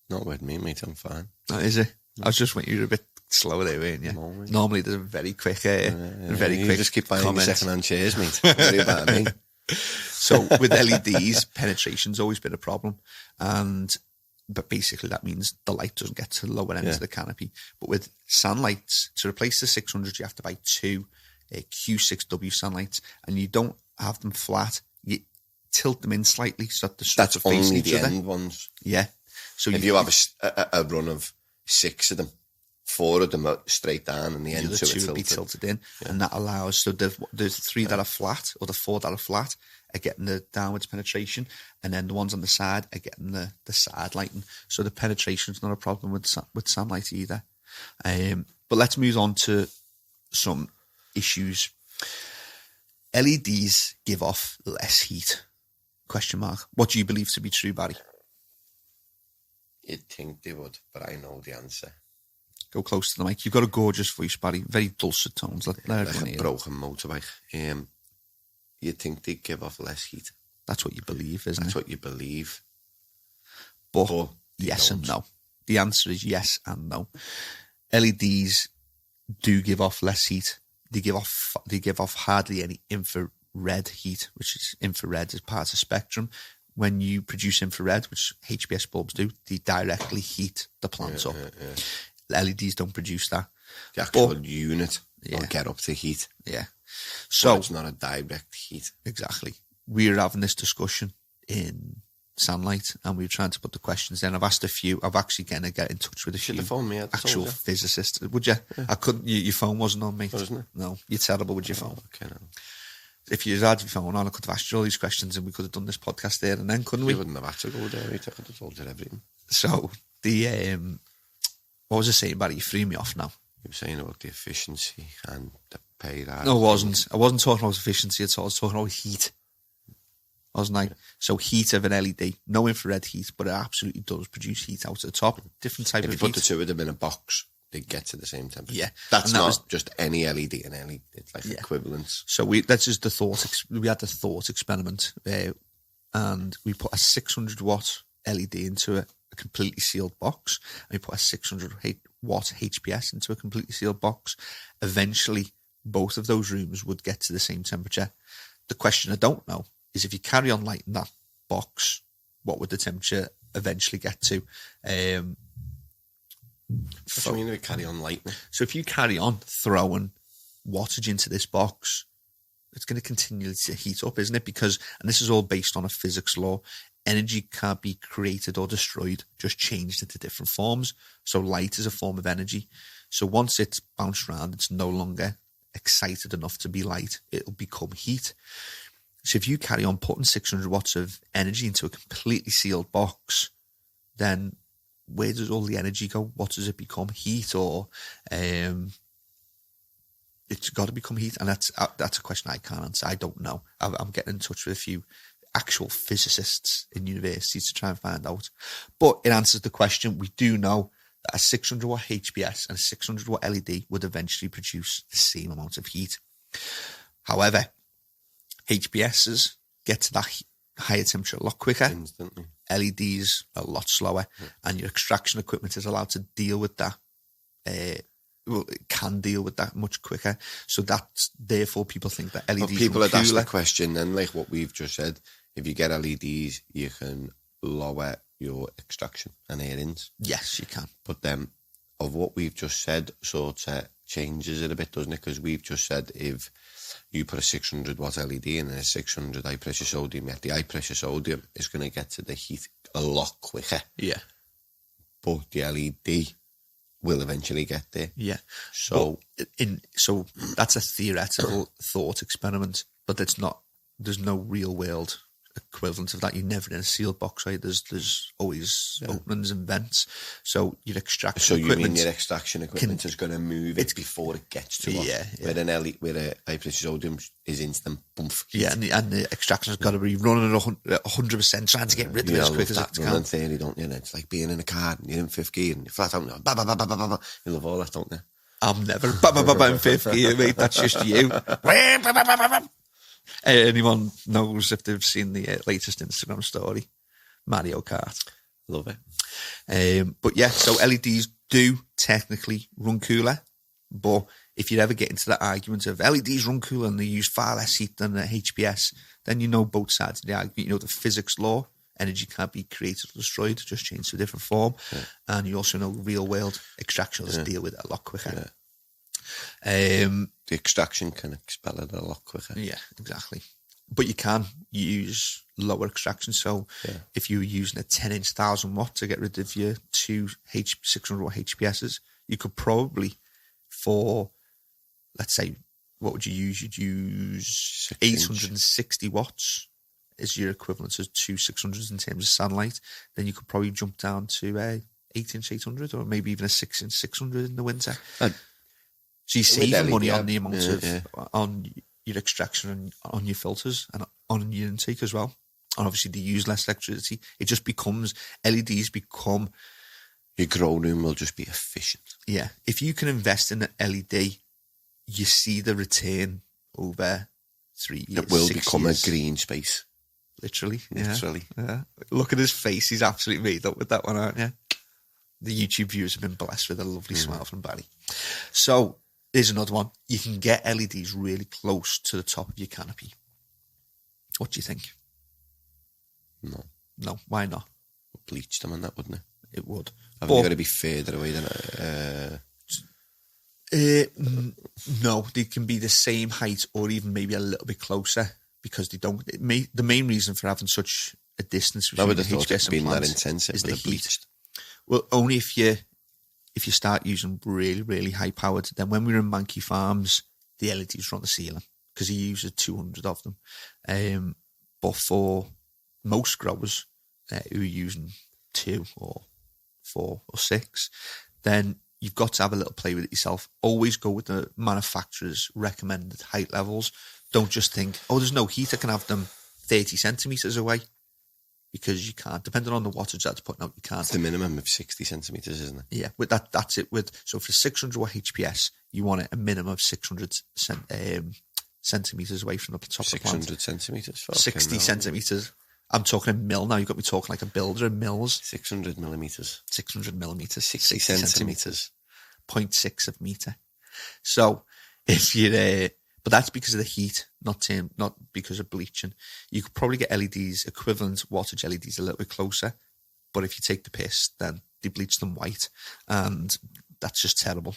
Not with me, mate. I'm fine. Oh, is it? I was just waiting. You were a bit slower there, weren't you? Normally there's a very quick... You just keep buying second-hand chairs, mate. Don't worry about me. So with LEDs, penetration's always been a problem, but basically that means the light doesn't get to the lower ends of the canopy. But with SANlights, to replace the 600, you have to buy two Q6W SANlights, and you don't have them flat. You tilt them in slightly so that that's only the end ones. Yeah. So if you have a run of 6 of them, 4 of them are straight down, and the end two would be tilted in, and that allows. So the 3 that are flat, or the 4 that are flat, are getting the downwards penetration, and then the ones on the side are getting the side lighting. So the penetration's not a problem with SANlight either. But let's move on to some issues. LEDs give off less heat? ? What do you believe to be true, Barry? You'd think they would, but I know the answer. Go close to the mic. You've got a gorgeous voice, Barry. Very dulcet tones. Like a broken motorbike. You'd think they'd give off less heat. That's what you believe, isn't it? That's what you believe. But yes and no. The answer is yes and no. LEDs do give off less heat. They give off hardly any infrared heat, which is infrared is part of the spectrum. When you produce infrared, which HPS bulbs do, they directly heat the plants up. LEDs don't produce that. The actual unit will get up to heat. Yeah. So it's not a direct heat. Exactly. We were having this discussion in SANlight, and we were trying to put the questions in. I've asked a few. I've actually going to get in touch with a few actual physicists. Would you? Yeah. I couldn't. Your phone wasn't on, mate. Wasn't it? No, you're terrible with your phone. Okay, no. If you had your phone on, I could have asked you all these questions, and we could have done this podcast there and then, couldn't we? You wouldn't have had to go there. I could have told you everything. So what was I saying, Barry? You threw me off now. You were saying about the efficiency and the pay rise. No, I wasn't. I wasn't talking about efficiency at all. I was talking about heat. Wasn't I? Yeah. So heat of an LED, no infrared heat, but it absolutely does produce heat out at the top. Different type of heat. If you put the two of them in a box, they get to the same temperature. Yeah. That's not just any LED and LED. It's like equivalence. So that's just the thought. We had the thought experiment, and we put a 600 watt LED into a completely sealed box, and we put a 600 watt HPS into a completely sealed box. Eventually, both of those rooms would get to the same temperature. The question I don't know is if you carry on lighting that box, what would the temperature eventually get to? What do you mean we carry on lighting? So if you carry on throwing wattage into this box, it's going to continue to heat up, isn't it? Because, and this is all based on a physics law, energy can't be created or destroyed, just changed into different forms. So light is a form of energy. So once it's bounced around, it's no longer excited enough to be light. It'll become heat. So if you carry on putting 600 watts of energy into a completely sealed box, then where does all the energy go? What does it become? Heat, or it's got to become heat? And that's a question I can't answer. I don't know. I'm getting in touch with a few actual physicists in universities to try and find out. But it answers the question. We do know that a 600 watt HPS and a 600 watt LED would eventually produce the same amount of heat. However, HPSs get to that higher temperature a lot quicker. Instantly. LEDs are a lot slower, and your extraction equipment is allowed to deal with that. It can deal with that much quicker. So that's therefore people think that LEDs. Well, people had asked the question then, like what we've just said. If you get LEDs, you can lower your extraction and air-ins. Yes, you can. But then, of what we've just said, sort of changes it a bit, doesn't it? Because we've just said if you put a 600 watt LED in and a 600 high pressure sodium, yet the high pressure sodium is going to get to the heat a lot quicker. Yeah. But the LED will eventually get there. Yeah. So, so that's a theoretical thought experiment, but it's not. There's no real world equivalent of that. You're never in a sealed box, right? There's always openings and vents. So your extraction equipment... So you mean your extraction equipment is going to move it before it gets to us? Yeah. Where a high pressure sodium is instant bump. Yeah, and the extraction's got to be running at 100%, trying to get rid of it as quick as it can. Running theory, don't you? And it's like being in a car and you're in fifth gear and you're flat out and ba ba ba ba ba ba. You love all that, don't you? I'm never in fifth gear, mate. That's just you. Anyone knows if they've seen the latest Instagram story, Mario Kart. Love it. But yeah, so LEDs do technically run cooler, but if you ever get into that argument of LEDs run cooler and they use far less heat than a HPS, then you know both sides of the argument. You know the physics law, energy can't be created or destroyed, just changed to a different form. Yeah. And you also know real world extractions deal with it a lot quicker. Yeah. The extraction can expel it a lot quicker. Yeah, exactly. But you can use lower extraction. So if you were using a 10-inch 1,000 watt to get rid of your two 600 watt HPSs, you could probably, for, let's say, what would you use? You'd use 860 watts is your equivalent to two 600s in terms of SANlight. Then you could probably jump down to a 8-inch 800 or maybe even a 6-inch 600 in the winter. So you save money on the amount of on your extraction and on your filters and on your intake as well. And obviously they use less electricity. It just becomes, LEDs become... Your grow room will just be efficient. Yeah. If you can invest in an LED, you see the return over 3 years. It will become a green space. Literally. Literally. Yeah. Look at his face. He's absolutely made up with that one, aren't you? The YouTube viewers have been blessed with a lovely smile from Barry. So... Here's another one. You can get LEDs really close to the top of your canopy. What do you think? No, why not? Bleach them and that, wouldn't it? It would. Haven't you got to be further away than no, they can be the same height or even maybe a little bit closer because they don't. The main reason for having such a distance between the HPS and plants is the heat. Well, only if you start using really, really high powered, then when we were in Mankey Farms, the LEDs were on the ceiling because he uses 200 of them. But for most growers who are using 2 or 4 or 6, then you've got to have a little play with it yourself. Always go with the manufacturer's recommended height levels. Don't just think, oh, there's no heat, I can have them 30 centimetres away. Because you can't, depending on the wattage that's putting out, you can't. It's the minimum of 60 centimetres, isn't it? Yeah, with that's it. So for 600 watt HPS, you want it a minimum of 600 centimetres away from the top of the plant. 600 centimetres? 60 centimetres. I'm talking in mil now. You've got me talking like a builder in mils. 600 millimetres. 600 millimetres. 60 centimetres. 0.6 of metre. So if you're... But that's because of the heat, not because of bleaching. You could probably get LEDs, equivalent wattage LEDs, a little bit closer. But if you take the piss, then they bleach them white. And that's just terrible.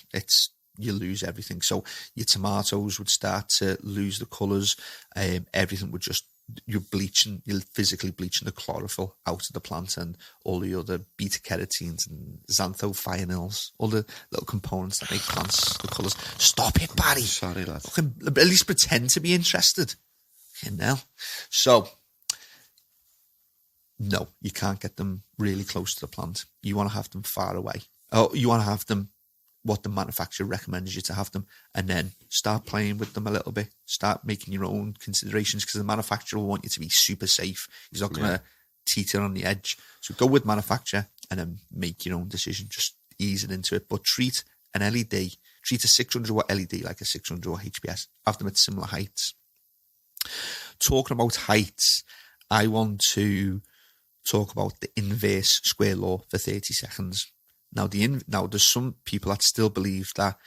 You lose everything. So your tomatoes would start to lose the colours. Everything would just... You're physically bleaching the chlorophyll out of the plant and all the other beta-carotenes and xanthophyanols, all the little components that make plants the colours. Stop it, Barry. Sorry, lad. At least pretend to be interested. So, no, you can't get them really close to the plant. You want to have them far away. Oh, you want to have them what the manufacturer recommends you to have them, and then start playing with them a little bit. Start making your own considerations because the manufacturer will want you to be super safe. He's not going to teeter on the edge. So go with manufacturer and then make your own decision. Just ease it into it. But treat an LED, treat a 600 watt LED like a 600 watt HPS. Have them at similar heights. Talking about heights, I want to talk about the inverse square law for 30 seconds. Now, there's some people that still believe that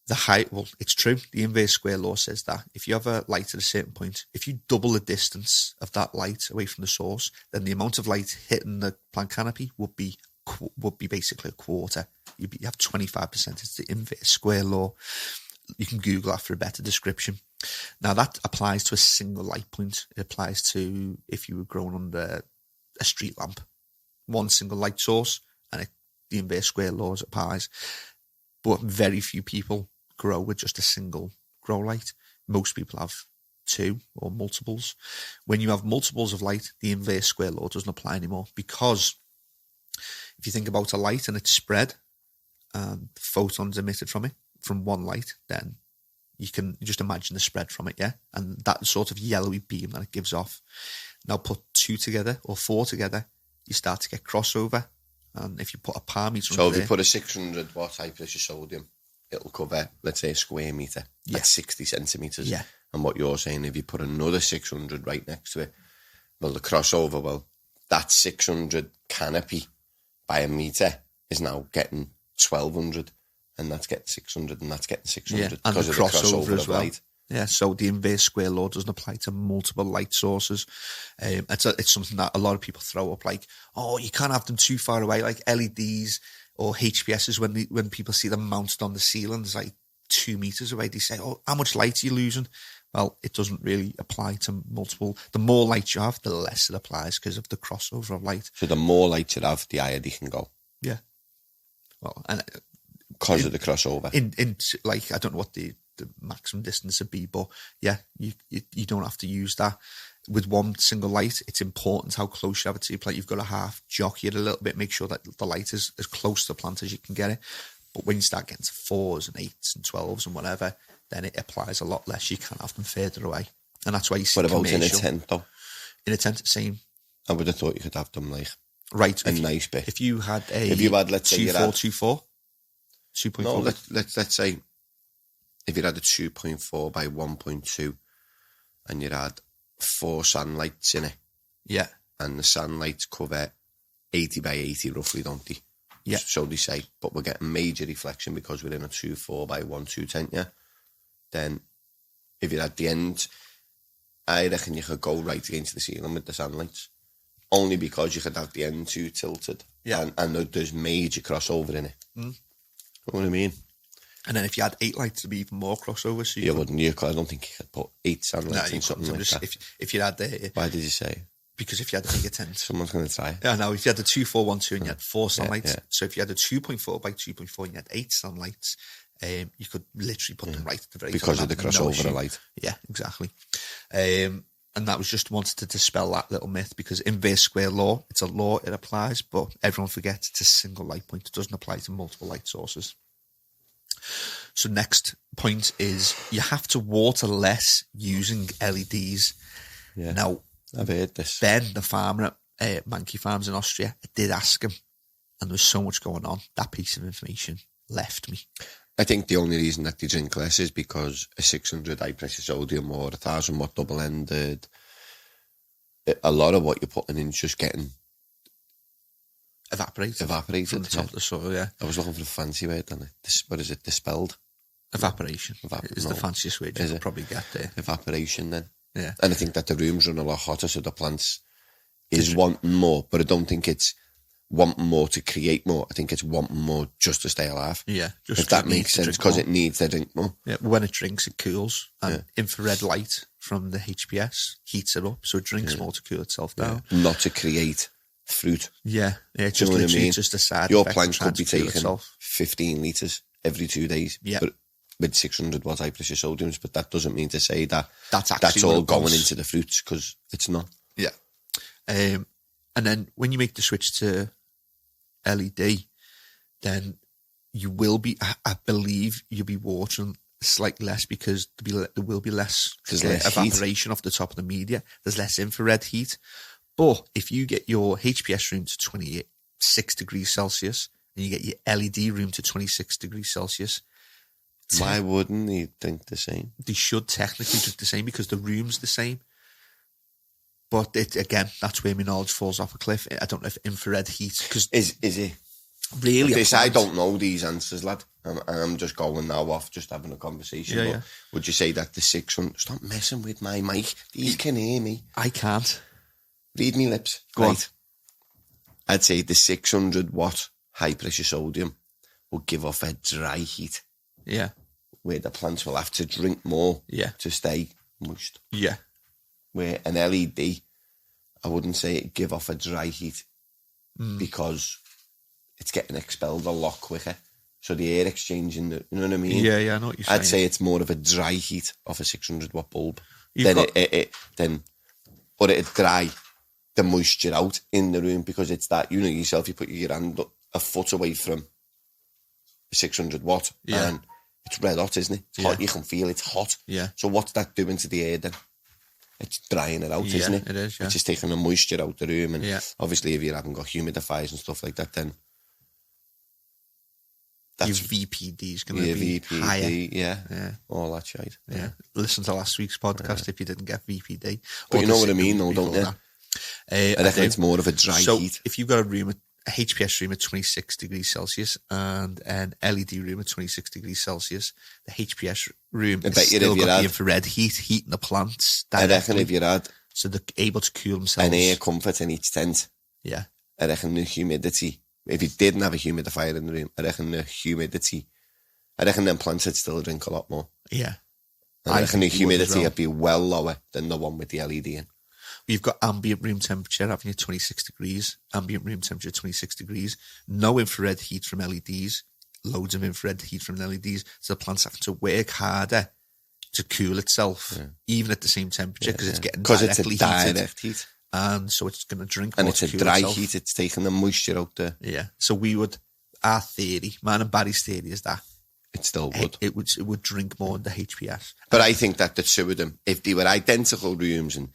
it's true. The inverse square law says that if you have a light at a certain point, if you double the distance of that light away from the source, then the amount of light hitting the plant canopy would be basically a quarter. You have 25%. It's the inverse square law. You can Google that for a better description. Now that applies to a single light point. It applies to if you were growing under a street lamp, one single light source, and the inverse square law applies. But very few people grow with just a single grow light. Most people have two or multiples. When you have multiples of light, the inverse square law doesn't apply anymore, because if you think about a light and it's spread and photons emitted from it, from one light, then you can just imagine the spread from it, yeah? And that sort of yellowy beam that it gives off. Now put 2 together or 4 together, you start to get crossover. And if you put a palm meter so if you put a 600 watt high pressure sodium, it'll cover, let's say, a square meter. Yeah. That's 60 centimetres. Yeah. And what you're saying, if you put another 600 right next to it, well, the crossover, that 600 canopy by a meter is now getting 1200, and that's getting 600, and that's getting 600 because of the crossover as well. Light. Yeah, so the inverse square law doesn't apply to multiple light sources. It's something that a lot of people throw up, like, oh, you can't have them too far away, like LEDs or HPSs. When people see them mounted on the ceilings, like 2 meters away, they say, oh, how much light are you losing? Well, it doesn't really apply to multiple. The more light you have, the less it applies because of the crossover of light. So the more light you have, the higher they can go. Yeah. Well, and because of the crossover. In like, I don't know what the maximum distance would be, but yeah, you don't have to use that. With one single light, it's important how close you have it to your plant. You've got to half jockey it a little bit, make sure that the light is as close to the plant as you can get it. But when you start getting to 4s and 8s and 12s and whatever, then it applies a lot less. You can't have them further away. And that's why you see What about in a tent, though? In a tent, same. I would have thought you could have them like right, a nice bit. If you had let's say 2.4, 2.4. No, let's say if you had a 2.4 by 1.2 and you had 4 SANlights in it. Yeah. And the SANlights cover 80 by 80 roughly, don't they? Yeah. So they say, but we're getting major reflection because we're in a 2.4 by 1.2 tent, yeah? Then if you're at the end, I reckon you could go right against the ceiling with the SANlights. Only because you could have the end 2 tilted. Yeah. And there's major crossover in it. Mm. You know what I mean? And then if you had 8 lights, it'd be even more crossover. So you wouldn't. I don't think you could put 8 SANlights in something like that. If you had the... Why did you say? Because if you had a bigger tent... Someone's going to try. Yeah, no, if you had the 2.412 and you had 4 SANlights, yeah. so if you had a 2.4 by 2.4 and you had 8 SANlights, you could literally put them right at the very top. Because of the crossover of light. Yeah, exactly. And that was just wanted to dispel that little myth, because inverse square law, it's a law, it applies, but everyone forgets it's a single light point. It doesn't apply to multiple light sources. So next point is you have to water less using LEDs. Yeah. Now, I've heard this. Ben, the farmer at Monkey Farms in Austria, I did ask him, and there was so much going on. That piece of information left me. I think the only reason that they drink less is because a 600 high pressure sodium or 1,000 watt double ended, a lot of what you're putting in is just getting evaporated from the top of the soil. Yeah, I was looking for a fancy word, and what is it? Dispelled. Evaporation is the fanciest word you could probably get there. Evaporation, then. Yeah, and I think that the rooms run a lot hotter, so the plants is wanting more, but I don't think it's wanting more to create more. I think it's wanting more just to stay alive. Yeah, just if that makes sense, because it needs to drink more. Yeah, when it drinks, it cools, and infrared light from the HPS heats it up, so it drinks more to cool itself down. Yeah. Not to create fruit. Yeah, it's just literally just a side Your effect. plant could be taking 15 litres every 2 days. Yeah. But with 600 watt high pressure sodiums, but that doesn't mean to say that that's all going into the fruits, because it's not. Yeah. And then when you make the switch to LED, then you will be, I believe you'll be watering slightly less, because there will be less evaporation off the top of the media. There's less infrared heat. But if you get your HPS room to 26 degrees Celsius and you get your LED room to 26 degrees Celsius, why wouldn't they drink the same? They should technically drink the same, because the room's the same. But again, that's where my knowledge falls off a cliff. I don't know if infrared heat... Is it? Really? I don't know these answers, lad. I'm just going now off, just having a conversation. Yeah. Would you say that the 600... Stop messing with my mic. These can hear me. I can't. Read me lips. Go on. I'd say the 600 watt high pressure sodium will give off a dry heat. Yeah. Where the plants will have to drink more to stay moist. Yeah. Where an LED, I wouldn't say it give off a dry heat because it's getting expelled a lot quicker. So the air exchanging, you know what I mean? Yeah, I know what you're saying. I'd say it's more of a dry heat of a 600 watt bulb. But it'd dry the moisture out in the room because it's that, you know yourself, you put your hand a foot away from 600 watt and it's red hot, isn't it? It's hot, you can feel it's hot. Yeah. So what's that doing to the air then? It's drying it out, isn't it? It is, yeah. It's just taking the moisture out the room. And yeah. obviously if you haven't got humidifiers and stuff like that, then your VPD is going to be higher. Yeah. All that shit. Yeah. Listen to last week's podcast if you didn't get VPD. But you know what I mean, though, don't you? I reckon it's more of a dry heat. If you've got a HPS room at 26 degrees Celsius and an LED room at 26 degrees Celsius, the HPS room has still got the infrared heating the plants directly. I reckon if you had... So they're able to cool themselves. An air comfort in each tent. Yeah. I reckon the humidity... If you didn't have a humidifier in the room, I reckon them plants would still drink a lot more. Yeah. I reckon the humidity would be well lower than the one with the LED in. You've got ambient room temperature, haven't you? 26 degrees. Ambient room temperature, 26 degrees. No infrared heat from LEDs. Loads of infrared heat from LEDs. So the plant's having to work harder to cool itself, even at the same temperature, because it's getting directly direct heat. And so it's going to drink more. And it's a dry heat, it's taking the moisture out there. Yeah. So our theory, mine and Barry's theory is that it still would. It would drink more in the HPS. But I think that the two of them, if they were identical rooms and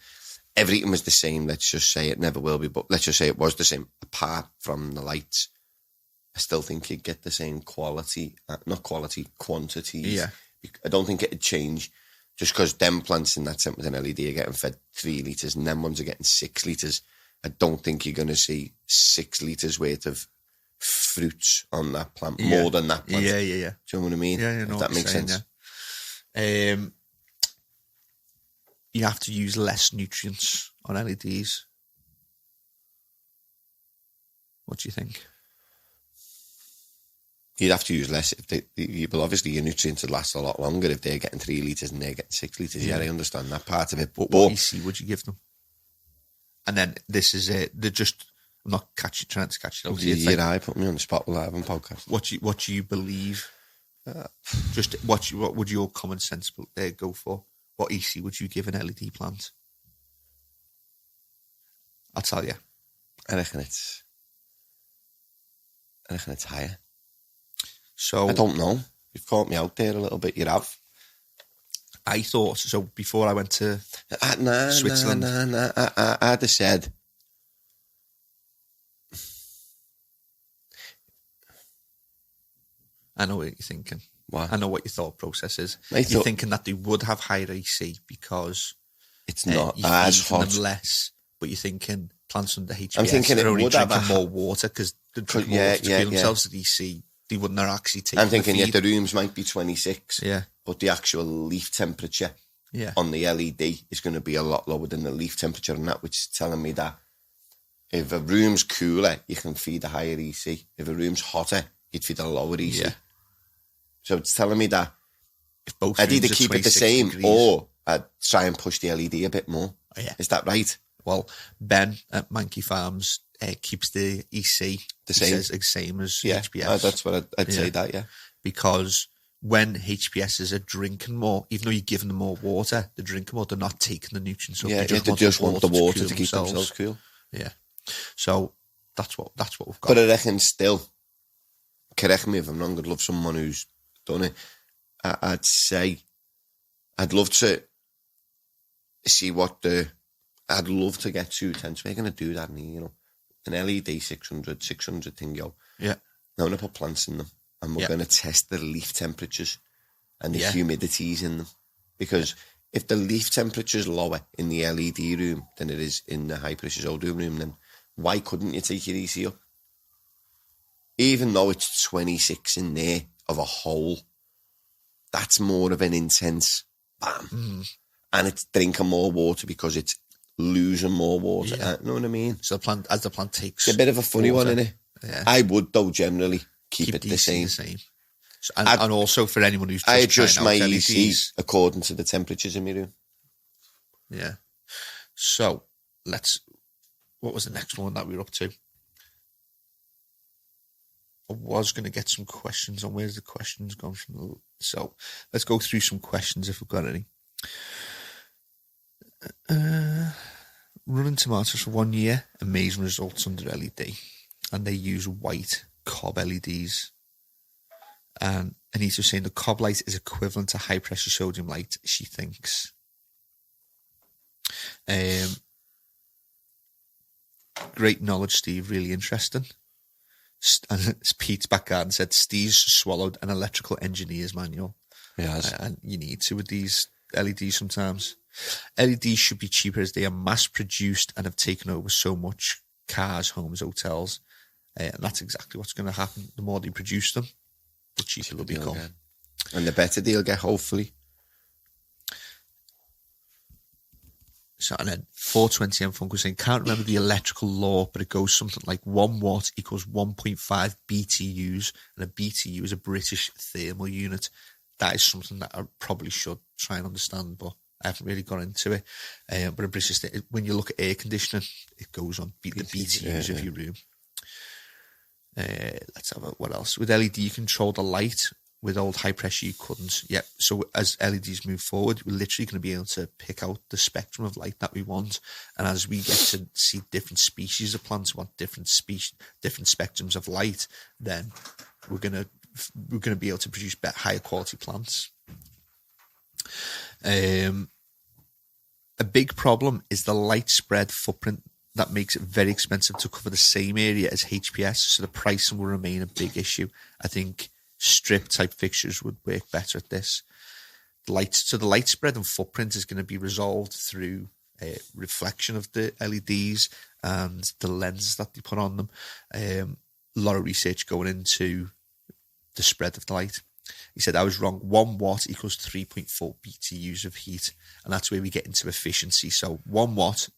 everything was the same, let's just say it never will be, but let's just say it was the same, apart from the lights, I still think you'd get the same quantity. Yeah. I don't think it'd change. Just because them plants in that tent with an LED are getting fed 3 litres and them ones are getting 6 litres, I don't think you're going to see 6 litres worth of fruits on that plant, more than that plant. Yeah. Do you know what I mean? Yeah, if that makes sense. Yeah. You have to use less nutrients on LEDs. What do you think? You'd have to use less. Well, obviously your nutrients would last a lot longer if they're getting 3 litres and they're getting 6 litres. Yeah, I understand that part of it. But what EC would you give them? And then this is it. They're just, I'm not trying to catch it out. I put me on the spot while I have a podcast. What do you believe? Just what would your common sense go for? What EC would you give an LED plant? I'll tell you. I reckon it's higher. So I don't know. You've caught me out there a little bit. You have. I thought so before I went to Switzerland. I'd have said. I know what you're thinking. What? I know what your thought process is. You're thinking that they would have higher EC because it's not as hot. Them less, but you're thinking plants under HPS. I'm thinking they're only drinking more water because they're drinking more water to cool themselves at EC. They wouldn't actually take. I'm thinking the rooms might be 26, but the actual leaf temperature on the LED is going to be a lot lower than the leaf temperature on that, which is telling me that if a room's cooler, you can feed a higher EC. If a room's hotter, you'd feed a lower EC. Yeah. So it's telling me that if both I'd either keep it the same or I'd try and push the LED a bit more. Oh, yeah. Is that right? Well, Ben at Monkey Farms keeps the EC the same as HPS. That's what I'd say that, yeah. Because when HPSs are drinking more, even though you're giving them more water, they're drinking more, they're not taking the nutrients up. Yeah, they just want the water to keep themselves cool. Yeah. So that's what we've got. But I reckon still, correct me if I'm wrong, I'd love someone who's done it. I'd say I'd love to see I'd love to get 2 tents. We're going to do that, an LED 600 thing, yo. Yeah. Now I'm going to put plants in them and we're going to test the leaf temperatures and the humidities in them. Because if the leaf temperature's lower in the LED room than it is in the high pressure sodium room, then why couldn't you take your EC up? even though it's 26 in there of a hole, that's more of an intense bam. And it's drinking more water because it's losing more water. Yeah. You know what I mean? So as the plant takes, It's a bit of a funny water, one, isn't it? Yeah. I would, though, generally keep it the these same. So, and also for anyone who's just I adjust trying my out EC LEDs. according to the temperatures in my room. Yeah. So what was the next one that we were up to? I was going to get some questions on where's the questions gone from. So let's go through some questions if we've got any. Running tomatoes for 1 year, amazing results under LED. And they use white cob LEDs. And Anita's saying the cob light is equivalent to high pressure sodium light, she thinks. Great knowledge, Steve. Really interesting. And Pete's back out and said Steve's swallowed an electrical engineer's manual. Yes. And you need to with these LEDs sometimes. LEDs should be cheaper as they are mass produced and have taken over so much cars, homes, hotels. And that's exactly what's going to happen. The more they produce them, the cheaper they'll become. And the better they'll get, hopefully. So, and then 420M Funk was saying, can't remember the electrical law, but it goes something like 1 watt equals 1.5 BTUs, and a BTU is a British thermal unit. That is something that I probably should try and understand, but I haven't really got into it. But a British, when you look at air conditioning, it goes on the BTUs of your room. Let's have a, what else? With LED, you control the light. With old high pressure, you couldn't. Yeah. So as LEDs move forward, we're literally going to be able to pick out the spectrum of light that we want. And as we get to see different species of plants want different spectrums of light, then we're going to be able to produce higher quality plants. A big problem is the light spread footprint that makes it very expensive to cover the same area as HPS. So the pricing will remain a big issue. I think strip type fixtures would work better at this. The light spread and footprint is going to be resolved through reflection of the LEDs and the lenses that they put on them. A lot of research going into the spread of the light. He said I was wrong. 1 watt equals 3.4 BTUs of heat, and that's where we get into efficiency. So 1 watt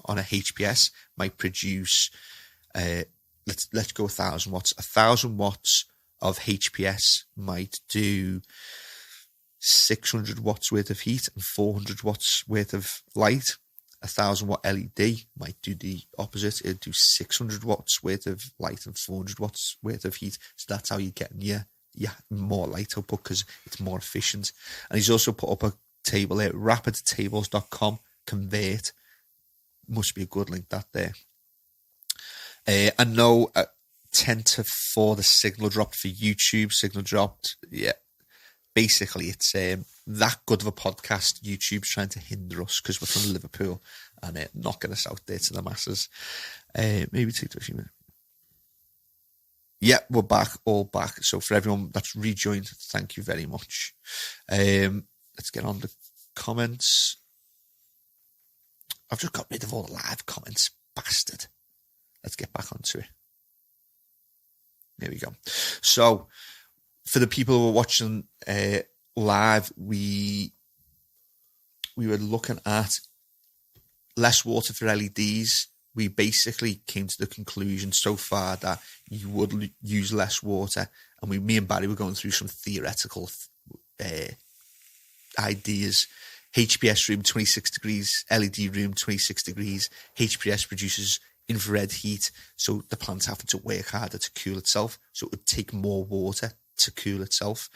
on a HPS might produce let's go 1,000 watts. 1,000 watts of HPS might do 600 watts worth of heat and 400 watts worth of light. 1,000 watt LED might do the opposite. It'd do 600 watts worth of light and 400 watts worth of heat. So that's how you get more light output because it's more efficient. And he's also put up a table there, rapidtables.com, convert. Must be a good link that there. I know 10 to 4 the signal dropped for YouTube. Signal dropped. Yeah. Basically, it's that good of a podcast. YouTube's trying to hinder us because we're from Liverpool and knocking us out there to the masses. Maybe take a few minutes. Yeah, we're back, all back. So for everyone that's rejoined, thank you very much. Let's get on the comments. I've just got rid of all the live comments, bastard. Let's get back onto it. There we go. So, for the people who are watching live, we were looking at less water for LEDs. We basically came to the conclusion so far that you would use less water, and me and Barry were going through some theoretical ideas. HPS room 26 degrees, LED room 26 degrees. HPS produces infrared heat, so the plant's having to work harder to cool itself, so it would take more water to cool itself.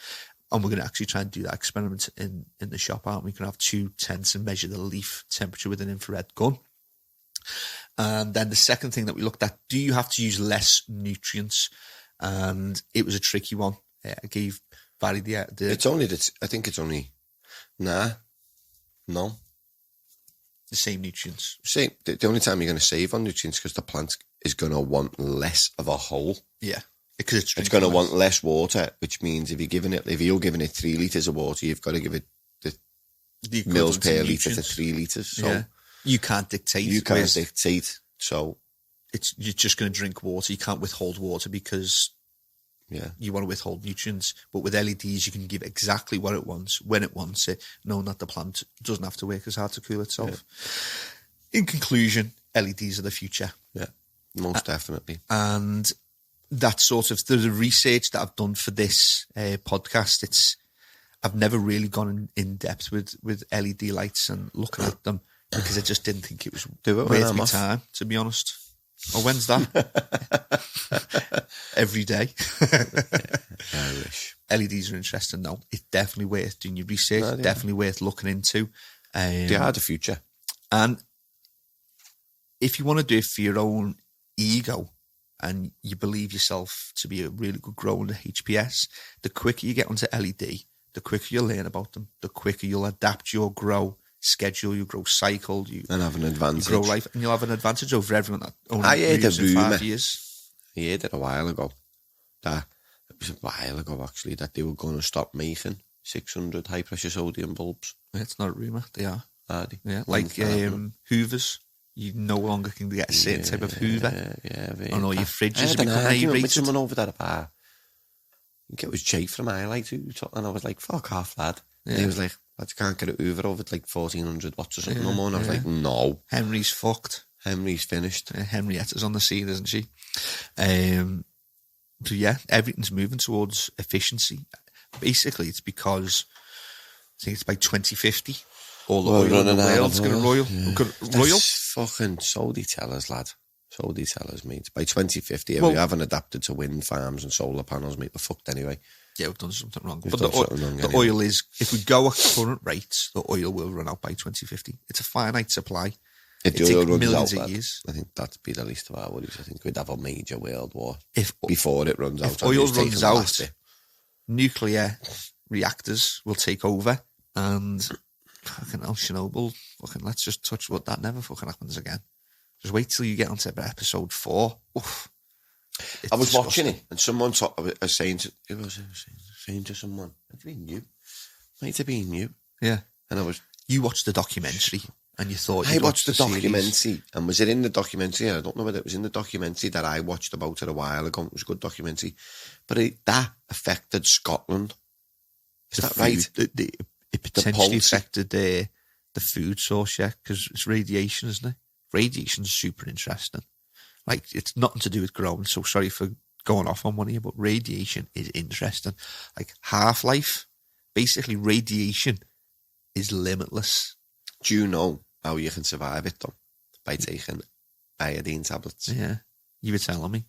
And we're going to actually try and do that experiment in the shop, aren't we? We're going to have 2 tents and measure the leaf temperature with an infrared gun. And then the second thing that we looked at, do you have to use less nutrients? And it was a tricky one. I gave Barry the It's only that, I think it's only, no. The same nutrients. See, the only time you're going to save on nutrients because the plant is going to want less of a hole. Yeah, because it's going to want less water, which means if you're giving it 3 litres of water, you've got to give it the mils per litre to 3 litres. So yeah. You can't dictate. So So you're just going to drink water. You can't withhold water because Yeah. You want to withhold nutrients, but with LEDs, you can give exactly what it wants, when it wants it, knowing that the plant doesn't have to work as hard to cool itself. Yeah. In conclusion, LEDs are the future. Yeah, most definitely. And that's sort of the research that I've done for this podcast. I've never really gone in depth with LED lights and looking at them because I just didn't think it was worth my time, to be honest. Oh, when's that? Every day. I wish. LEDs are interesting though. It's definitely worth doing your research, definitely worth looking into. They are the future. And if you want to do it for your own ego and you believe yourself to be a really good grower in the HPS, the quicker you get onto LED, the quicker you'll learn about them, the quicker you'll adapt your grow schedule, your grow cycle, and have an advantage. Grow life, and you'll have an advantage over everyone that only moves in 5 years. I heard it a while ago. It was a while ago actually that they were going to stop making 600 high pressure sodium bulbs. It's not a rumour, they are. Are they? Yeah, like Hoovers. You no longer can get a certain type of Hoover. On all your fridges. I had an with someone over there about, I think it was Jay from SANlight, and I was like, fuck off, lad. Yeah. And he was like, I can't get it Hoover over like 1400 watts or something no more. And I was like, no. Henry's fucked. Henry's finished. Henrietta's on the scene, isn't she? So yeah, everything's moving towards efficiency. Basically, it's because I think it's by 2050, all the oil in the world's going to royal. That's fucking Saudi tellers, lad. Saudi tellers, mate. By 2050, we haven't adapted to wind farms and solar panels, mate. We're fucked anyway. Yeah, we've done something wrong. But the oil is, if we go at current rates, the oil will run out by 2050. It's a finite supply. If the oil runs out, years. I think that'd be the least of our worries. I think we'd have a major world war before it runs out. If oil runs out, nuclear reactors will take over, and fucking hell, Chernobyl, fucking let's just touch wood, that never fucking happens again. Just wait till you get onto episode 4. Oof. I was watching it, and someone was saying to someone, might have been you. Yeah. And you watched the documentary, and you thought I watched the documentary, and was it in the documentary? I don't know whether it was in the documentary that I watched about it a while ago. It was a good documentary, but that affected Scotland. Is that right? It potentially affected the food source, yeah, because it's radiation, isn't it? Radiation's super interesting. Like, it's nothing to do with growing, so sorry for going off on one here, but radiation is interesting. Like, half-life, basically radiation is limitless. Do you know how you can survive it, though? By taking iodine tablets. Yeah, you were telling me.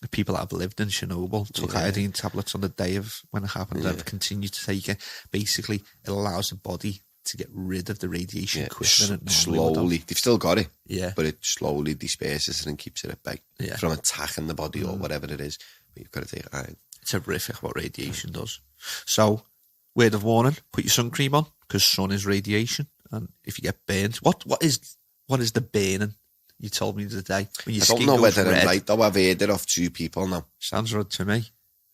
The people that have lived in Chernobyl took iodine tablets on the day of when it happened and have continued to take it. Basically, it allows the body to get rid of the radiation quicker than it slowly. They've still got it, but it slowly disperses it and keeps it at bay from attacking the body or whatever it is. But you've got to take iron. It's horrific what radiation does. So, word of warning: put your sun cream on because sun is radiation, and if you get burnt, what is the burning? You told me the other day. When your I don't know whether I'm right though. I've heard it off 2 people now. Sounds right to me.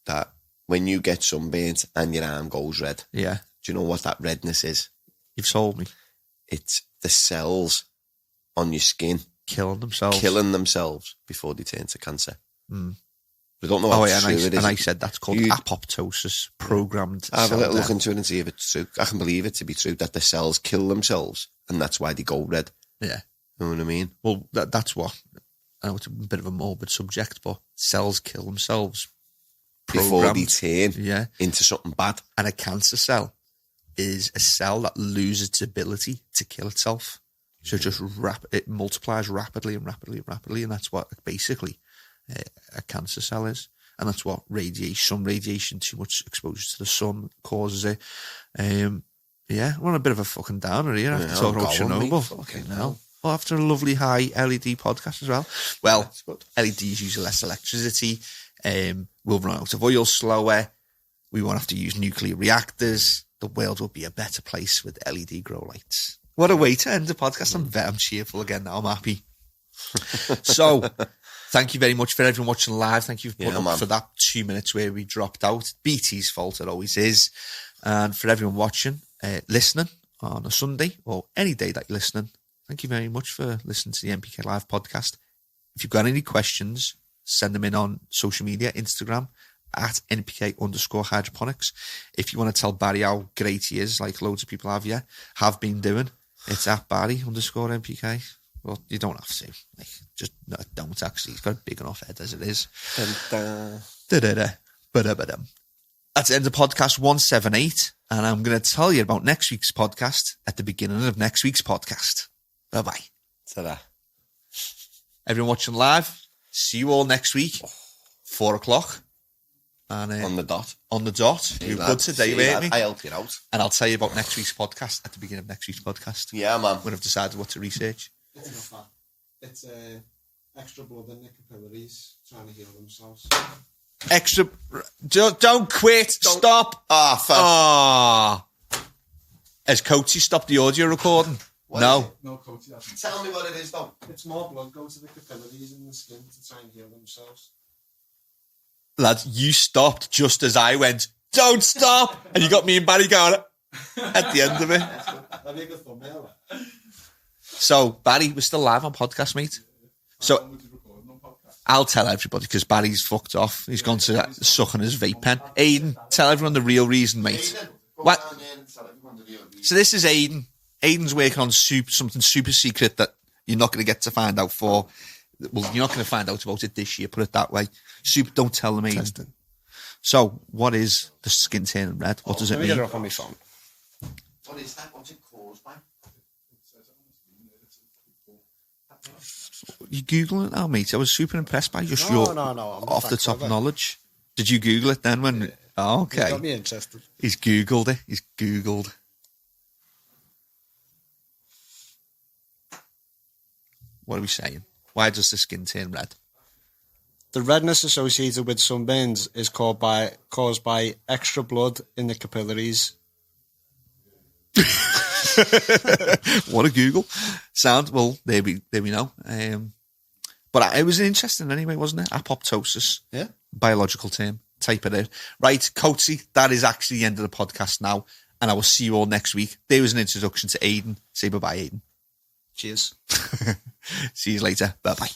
That when you get sunburnt and your arm goes red, do you know what that redness is? You've told me. It's the cells on your skin killing themselves before they turn to cancer. Mm. I don't know how true it is. And I said that's called apoptosis, programmed. I have a little look into it and see if it's true. I can believe it to be true that the cells kill themselves and that's why they go red. Yeah. You know what I mean? Well, that's what, I know it's a bit of a morbid subject, but cells kill themselves. Before they turn into something bad. And a cancer cell is a cell that loses its ability to kill itself. So it multiplies rapidly, and that's what basically a cancer cell is. And that's what some radiation, too much exposure to the sun causes it. We're on a bit of a fucking downer here after talking about Chernobyl. Fucking hell. Well, after a lovely high LED podcast as well. Well, LEDs use less electricity. We'll run out of oil slower. We won't have to use nuclear reactors. The world will be a better place with LED grow lights. What a way to end the podcast. I'm cheerful again now. I'm happy. So, thank you very much for everyone watching live. Thank you for putting up for that 2 minutes where we dropped out. BT's fault, it always is. And for everyone watching, listening on a Sunday or any day that you're listening, thank you very much for listening to the NPK Live podcast. If you've got any questions, send them in on social media, Instagram, at NPK_hydroponics. If you want to tell Barry how great he is, like loads of people have been doing, it's at Barry_NPK. Well, you don't have to. Like, just no, don't actually. He's got a big enough head as it is. That's the end of podcast 178. And I'm going to tell you about next week's podcast at the beginning of next week's podcast. Bye-bye. Ta-da. Everyone watching live, see you all next week, 4 o'clock. And, on the dot. On the dot. You were good today, weren't we? I helped you out. And I'll tell you about next week's podcast at the beginning of next week's podcast. Yeah, man. When I've decided what to research. It's not that. It's extra blood in the capillaries trying to heal themselves. Extra. Don't quit. Stop. Fuck. Has Coatsy stopped the audio recording? No. No, Coatsy hasn't. Tell me what it is, though. It's more blood goes to the capillaries in the skin to try and heal themselves. Lads, you stopped just as I went, don't stop! And you got me and Barry going at the end of it. That'd be a good thumbnail. So, Barry, we're still live on podcast, mate. So, I'll tell everybody because Barry's fucked off. He's gone to suck on his vape pen. Aiden, tell everyone the real reason, mate. What? So this is Aiden. Aiden's working on something super secret that you're not going to get to find out for. Well, you're not going to find out about it this year, put it that way. Super, don't tell them, Aiden. So, what is the skin turning red? What does it mean? Let me get it up on my phone. What is that? What's it caused by? You Googling it now, mate? I was super impressed by just No, your I'm off the top knowledge. Did you Google it then? When? Oh, okay. You got me interested. He's Googled it. He's Googled. What are we saying? Why does the skin turn red? The redness associated with sunburns is caused by extra blood in the capillaries. What a Google. Sound, well, there we know. But it was interesting anyway, wasn't it? Apoptosis. Yeah. Biological term. Type it out. Right, Coatsy, that is actually the end of the podcast now. And I will see you all next week. There was an introduction to Aiden. Say bye-bye, Aiden. Cheers. See you later. Bye-bye.